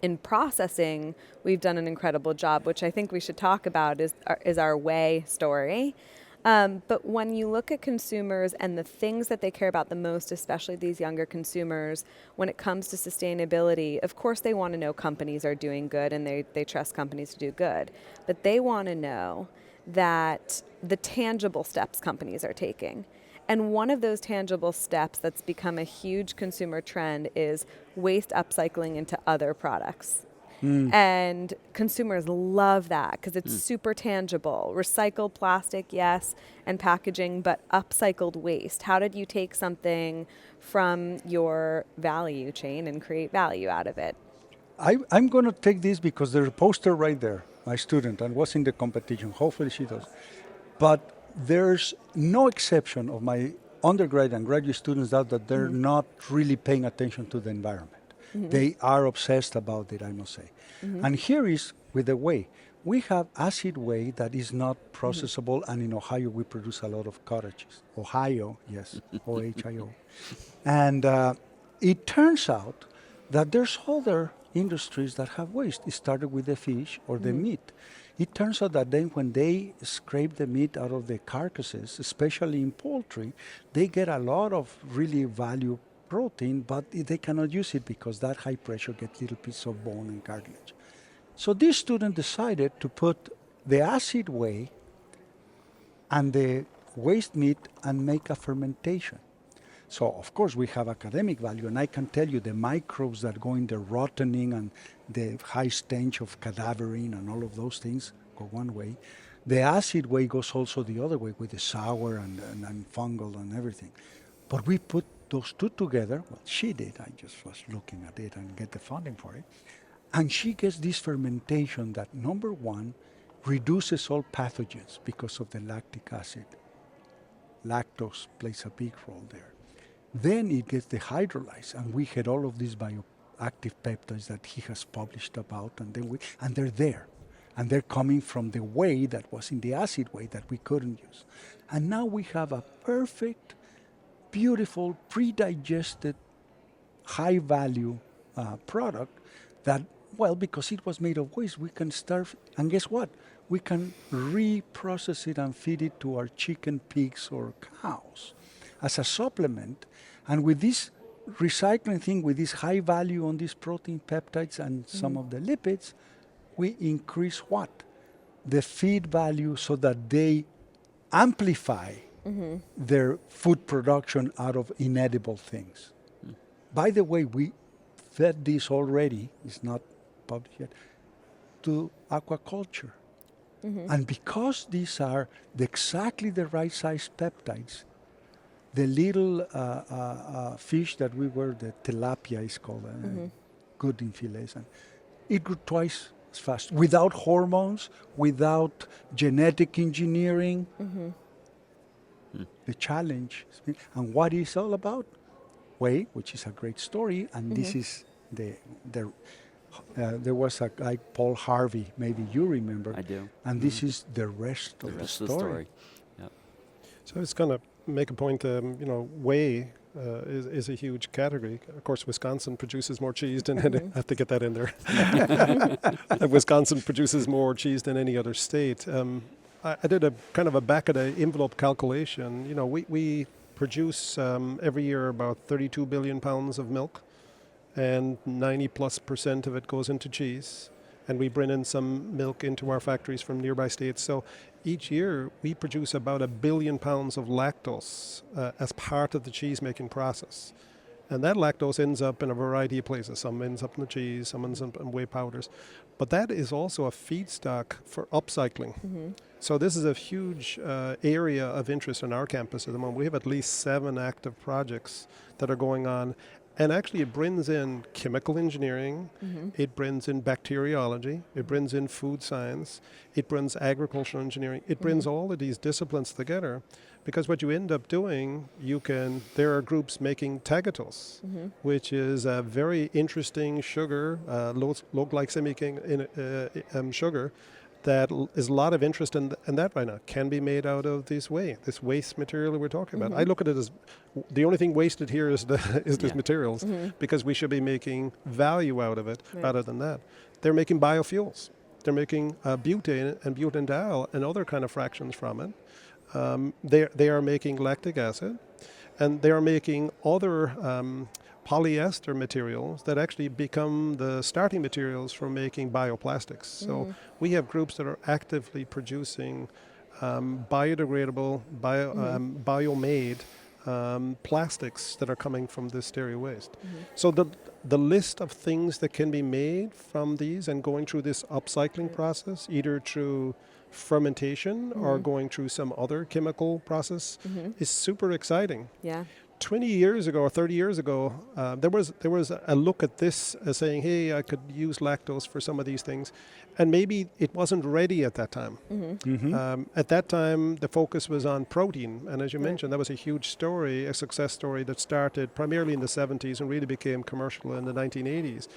in processing, we've done an incredible job, which I think we should talk about is our whey story. But when you look at consumers and the things that they care about the most, especially these younger consumers, when it comes to sustainability, of course they want to know companies are doing good and they trust companies to do good. But they want to know that the tangible steps companies are taking. And one of those tangible steps that's become a huge consumer trend is waste upcycling into other products. And consumers love that because it's super tangible. Recycled plastic, yes, and packaging, but upcycled waste. How did you take something from your value chain and create value out of it? I'm going to take this because there's a poster right there, my student, and was in the competition. Hopefully she does. But there's no exception of my undergrad and graduate students that they're not really paying attention to the environment. They are obsessed about it, I must say. And here is with the whey. We have acid whey that is not processable, and in Ohio we produce a lot of cottages. Ohio, yes, OHIO. And it turns out that there's other industries that have waste. It started with the fish or the meat. It turns out that then when they scrape the meat out of the carcasses, especially in poultry, they get a lot of really value protein, but they cannot use it because that high pressure gets little pieces of bone and cartilage. So this student decided to put the acid whey and the waste meat and make a fermentation. So of course we have academic value, and I can tell you the microbes that go in the rottening and the high stench of cadaverine and all of those things go one way. The acid whey goes also the other way with the sour and fungal and everything. But we put those two together. Well, she did. I just was looking at it and get the funding for it. And she gets this fermentation that, number one, reduces all pathogens because of the lactic acid. Lactose plays a big role there. Then it gets dehydrolyzed, and we had all of these bioactive peptides that he has published about, and they're there. And they're coming from the whey that was in the acid whey that we couldn't use. And now we have a perfect, beautiful, pre-digested, high-value product that, well, because it was made of waste, we can start, and guess what? We can reprocess it and feed it to our chicken, pigs, or cows as a supplement. And with this recycling thing, with this high value on these protein peptides and some of the lipids, we increase what? The feed value so that they amplify their food production out of inedible things. By the way, we fed this already, it's not published yet, to aquaculture. And because these are exactly the right size peptides, the little fish that we were, the tilapia is called, good in fillets, and it grew twice as fast, without hormones, without genetic engineering. The challenge, and what is all about? Whey, which is a great story, and this is there was a guy, Paul Harvey, maybe you remember. I do. And this is the rest of the story. Yep. So I was going to make a point, whey is a huge category. Of course, Wisconsin produces more cheese than any, I have to get that in there. Wisconsin produces more cheese than any other state. I did a kind of a back of the envelope calculation. We produce every year about 32 billion pounds of milk, and 90+% of it goes into cheese. And we bring in some milk into our factories from nearby states. So each year we produce about 1 billion pounds of lactose as part of the cheese making process. And that lactose ends up in a variety of places. Some ends up in the cheese, some ends up in whey powders. But that is also a feedstock for upcycling. So this is a huge area of interest on our campus at the moment. We have at least 7 active projects that are going on. And actually it brings in chemical engineering, it brings in bacteriology, it brings in food science, it brings agricultural engineering, it brings all of these disciplines together, because what you end up doing, there are groups making tagatose, which is a very interesting sugar, low glycemic sugar, that is a lot of interest in that right now. Can be made out of this waste material that we're talking about. I look at it as the only thing wasted here is these materials, because we should be making value out of it rather than that. They're making biofuels. They're making butane and butanediol and other kind of fractions from it. They are making lactic acid, and they are making other polyester materials that actually become the starting materials for making bioplastics. So we have groups that are actively producing biodegradable, bio-made plastics that are coming from this dairy waste. So the list of things that can be made from these and going through this upcycling process, either through fermentation or going through some other chemical process, is super exciting. Yeah. 20 years ago or 30 years ago, there was a look at this as saying, hey, I could use lactose for some of these things. And maybe it wasn't ready at that time. At that time, the focus was on protein. And as you mentioned, that was a huge story, a success story that started primarily in the 70s and really became commercial in the 1980s.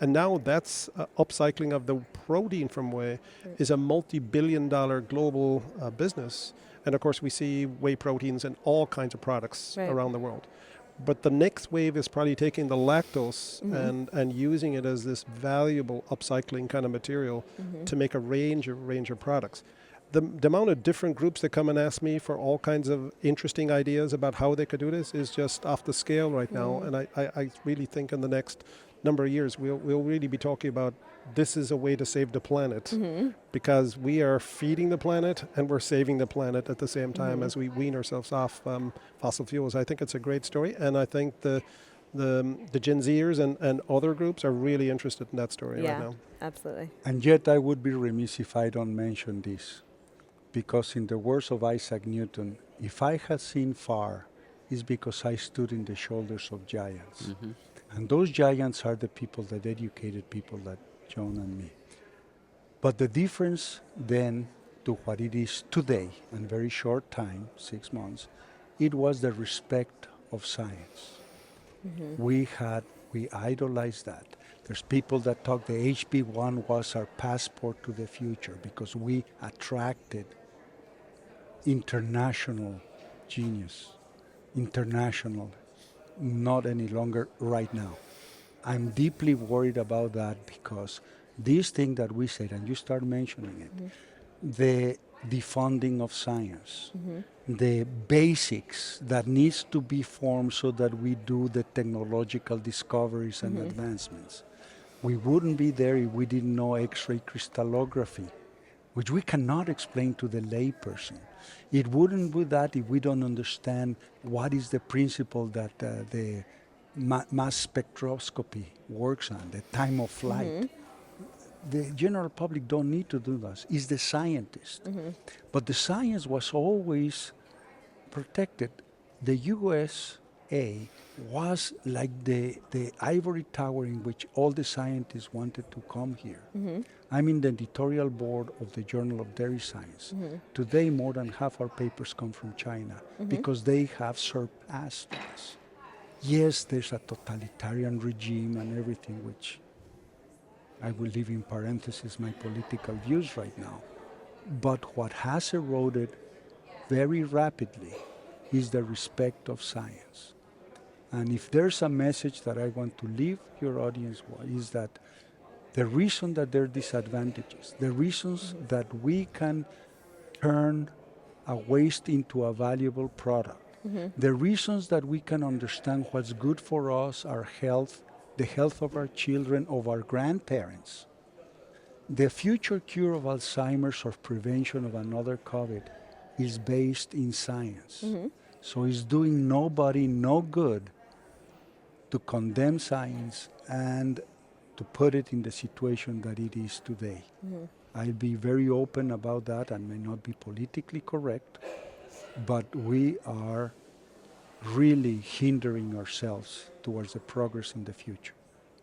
And now that's upcycling of the protein from whey is a multi-billion-dollar global business. And of course, we see whey proteins in all kinds of products around the world. But the next wave is probably taking the lactose and using it as this valuable upcycling kind of material to make a range of products. The amount of different groups that come and ask me for all kinds of interesting ideas about how they could do this is just off the scale right now. And I really think in the next number of years, we'll really be talking about this is a way to save the planet, because we are feeding the planet and we're saving the planet at the same time as we wean ourselves off fossil fuels. I think it's a great story, and I think the Gen Zers and other groups are really interested in that story right now. Absolutely. And yet I would be remiss if I don't mention this, because in the words of Isaac Newton, if I had seen far, it's because I stood in the shoulders of giants. And those giants are the people, that educated people, that John and me. But the difference then to what it is today, in very short time, 6 months, it was the respect of science. We idolized that. There's people that talk the HB1 was our passport to the future, because we attracted international genius, international, not any longer right now. I'm deeply worried about that, because this thing that we said, and you start mentioning it, the defunding of science, the basics that needs to be formed so that we do the technological discoveries and advancements. We wouldn't be there if we didn't know X-ray crystallography, which we cannot explain to the layperson. It wouldn't be that if we don't understand what is the principle that the mass spectroscopy works on, the time of flight. The general public don't need to do this. It's the scientist. But the science was always protected. The USA was like the ivory tower in which all the scientists wanted to come here. I'm in the editorial board of the Journal of Dairy Science. Today, more than half our papers come from China, because they have surpassed us. Yes, there's a totalitarian regime and everything, which I will leave in parentheses my political views right now. But what has eroded very rapidly is the respect of science. And if there's a message that I want to leave your audience with, is that the reason that there are disadvantages, the reasons that we can turn a waste into a valuable product, the reasons that we can understand what's good for us, our health, the health of our children, of our grandparents, the future cure of Alzheimer's or prevention of another COVID is based in science. So it's doing nobody no good to condemn science and to put it in the situation that it is today. I'll be very open about that and may not be politically correct, but we are really hindering ourselves towards the progress in the future.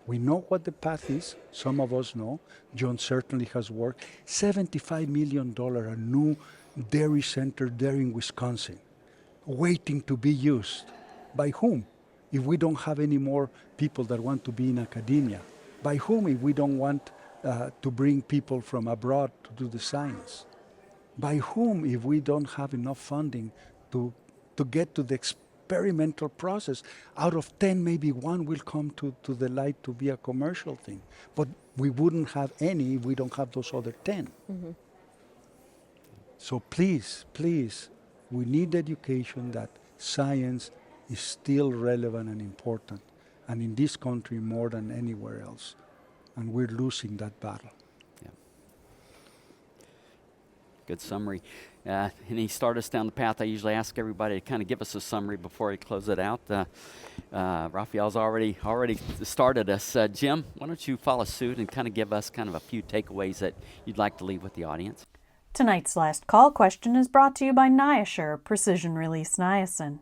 We know what the path is. Some of us know. John certainly has worked. $75 million, a new dairy center there in Wisconsin, waiting to be used. By whom? If we don't have any more people that want to be in academia. By whom if we don't want to bring people from abroad to do the science? By whom if we don't have enough funding to get to the experimental process? Out of 10, maybe one will come to the light to be a commercial thing. But we wouldn't have any if we don't have those other 10. Mm-hmm. So please, we need education that science is still relevant and important, and in this country more than anywhere else. And we're losing that battle. Yeah. Good summary. Any start us down the path? I usually ask everybody to kind of give us a summary before I close it out. Rafael's already started us. Jim, why don't you follow suit and kind of give us kind of a few takeaways that you'd like to leave with the audience? Tonight's last call question is brought to you by Niasure Precision Release Niacin.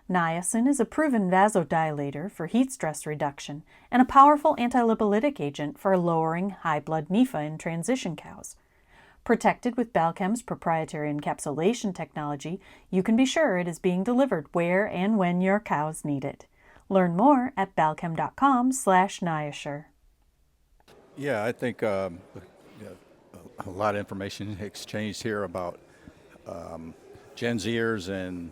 Niacin is a proven vasodilator for heat stress reduction and a powerful antilipolytic agent for lowering high blood NEFA in transition cows. Protected with Balchem's proprietary encapsulation technology, you can be sure it is being delivered where and when your cows need it. Learn more at balchem.com/Niasure. Yeah, I think a lot of information exchanged here about Gen Zers and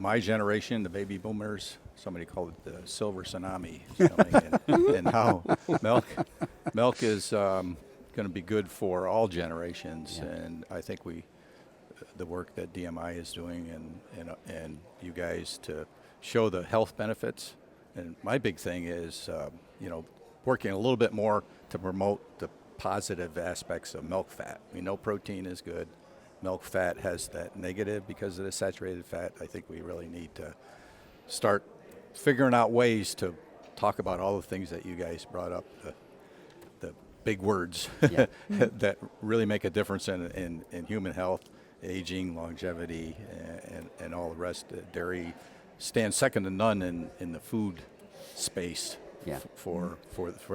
my generation, the baby boomers. Somebody called it the silver tsunami coming in, and how milk is going to be good for all generations. Yeah. And I think the work that DMI is doing and you guys to show the health benefits. And my big thing is, working a little bit more to promote the positive aspects of milk fat. We know protein is good. Milk fat has that negative because of the saturated fat. I think we really need to start figuring out ways to talk about all the things that you guys brought up, the big words that really make a difference in human health, aging, longevity, and all the rest. Dairy stands second to none in the food space. Yeah. For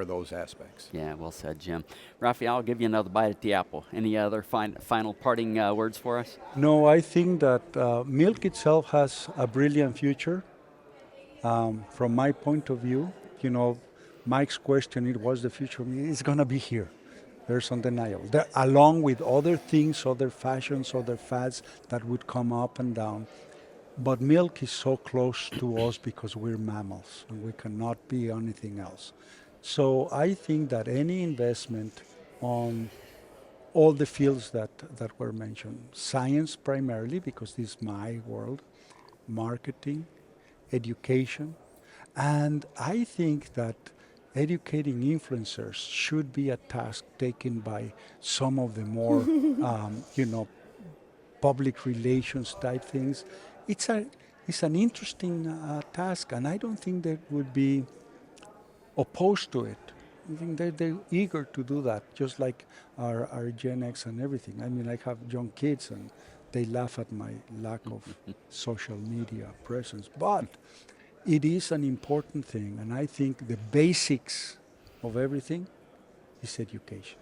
those aspects. Yeah, well said, Jim. Rafael, I'll give you another bite at the apple. Any other final parting words for us? No, I think that milk itself has a brilliant future. From my point of view, Mike's question, it was the future of milk. It's going to be here. There's undeniable. Along with other things, other fashions, other fads that would come up and down. But milk is so close to us because we're mammals and we cannot be anything else. So I think that any investment on all the fields that were mentioned, science primarily, because this is my world, marketing, education, and I think that educating influencers should be a task taken by some of the more, public relations type things. It's an interesting task, and I don't think they would be opposed to it. I think they're eager to do that, just like our Gen X and everything. I mean, I have young kids, and they laugh at my lack of social media presence. But it is an important thing, and I think the basics of everything is education.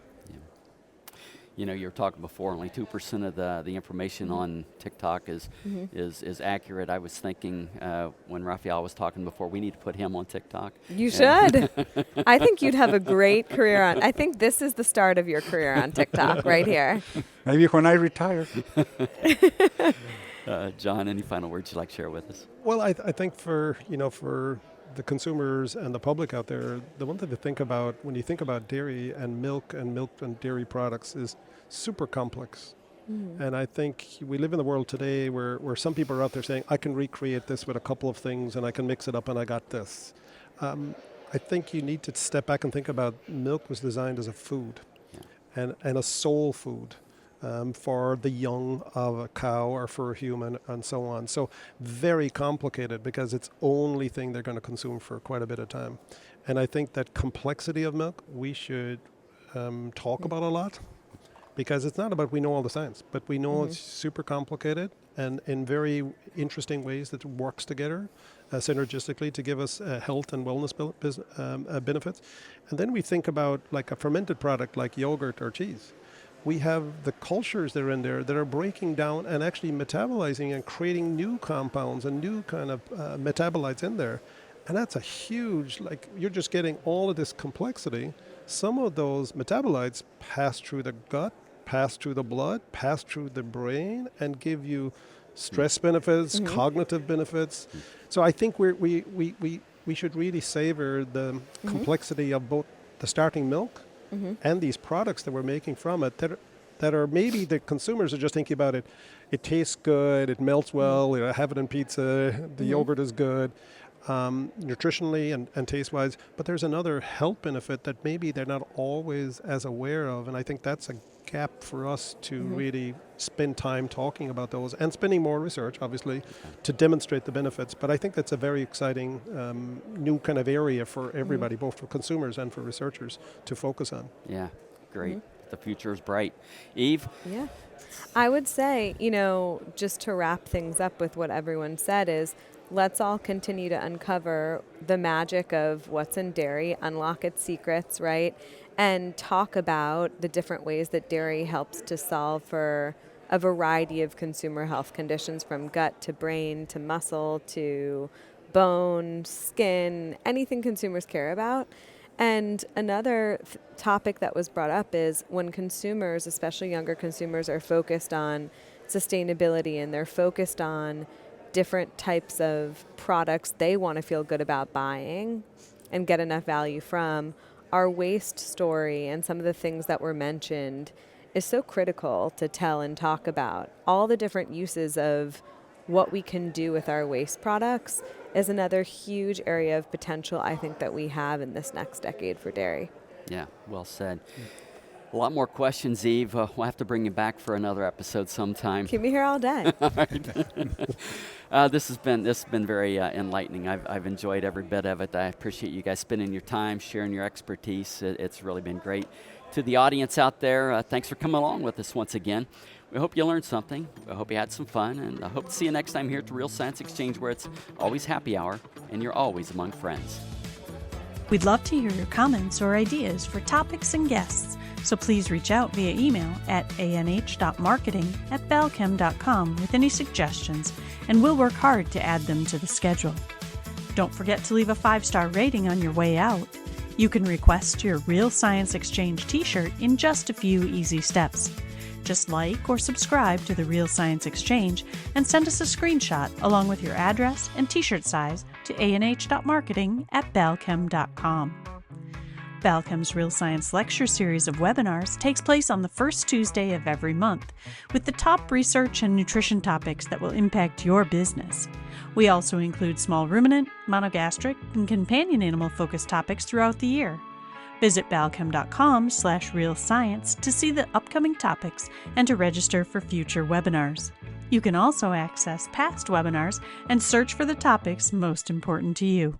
You were talking before, only 2% of the information on TikTok is accurate. I was thinking when Rafael was talking before, we need to put him on TikTok. You should. I think you'd have a great career on. I think this is the start of your career on TikTok right here. Maybe when I retire. John, any final words you'd like to share with us? Well, I think for the consumers and the public out there, the one thing to think about when you think about dairy and milk and dairy products is super complex. And I think we live in the world today where some people are out there saying, I can recreate this with a couple of things and I can mix it up and I got this. I think you need to step back and think about milk was designed as a food and a soul food. For the young of a cow or for a human and so on. So very complicated because it's only thing they're going to consume for quite a bit of time. And I think that complexity of milk we should talk about a lot because it's not about we know all the science, but we know it's super complicated and in very interesting ways that it works together synergistically to give us health and wellness benefits. And then we think about like a fermented product like yogurt or cheese. We have the cultures that are in there that are breaking down and actually metabolizing and creating new compounds and new kind of metabolites in there. And that's a huge, like, you're just getting all of this complexity. Some of those metabolites pass through the gut, pass through the blood, pass through the brain, and give you stress benefits, cognitive benefits. So I think we should really savor the complexity of both the starting milk and these products that we're making from it that are maybe the consumers are just thinking about it. It tastes good, it melts well, you know, I have it in pizza, the yogurt is good. Nutritionally and taste-wise, but there's another health benefit that maybe they're not always as aware of, and I think that's a gap for us to really spend time talking about those and spending more research, obviously, to demonstrate the benefits. But I think that's a very exciting new kind of area for everybody, both for consumers and for researchers to focus on. Yeah, great. The future is bright. Eve? Yeah. I would say, you know, just to wrap things up with what everyone said is, let's all continue to uncover the magic of what's in dairy, unlock its secrets, right? And talk about the different ways that dairy helps to solve for a variety of consumer health conditions, from gut to brain to muscle to bone, skin, anything consumers care about. And another topic that was brought up is when consumers, especially younger consumers, are focused on sustainability and they're focused on different types of products they want to feel good about buying and get enough value from, our waste story and some of the things that were mentioned is so critical to tell and talk about. All the different uses of what we can do with our waste products is another huge area of potential I think that we have in this next decade for dairy. Yeah, well said. A lot more questions, Eve. We'll have to bring you back for another episode sometime. Keep me here all day. All right. This has been very enlightening. I've enjoyed every bit of it. I appreciate you guys spending your time, sharing your expertise. It's really been great. To the audience out there, thanks for coming along with us once again. We hope you learned something. We hope you had some fun, and I hope to see you next time here at the Real Science Exchange, where it's always happy hour and you're always among friends. We'd love to hear your comments or ideas for topics and guests, so please reach out via email at anh.marketing@balchem.com with any suggestions, and we'll work hard to add them to the schedule. Don't forget to leave a 5-star rating on your way out. You can request your Real Science Exchange t-shirt in just a few easy steps. Just like or subscribe to the Real Science Exchange and send us a screenshot along with your address and t-shirt size to anh.marketing@balchem.com. Balchem's Real Science Lecture Series of webinars takes place on the first Tuesday of every month, with the top research and nutrition topics that will impact your business. We also include small ruminant, monogastric, and companion animal-focused topics throughout the year. Visit balchem.com/realscience to see the upcoming topics and to register for future webinars. You can also access past webinars and search for the topics most important to you.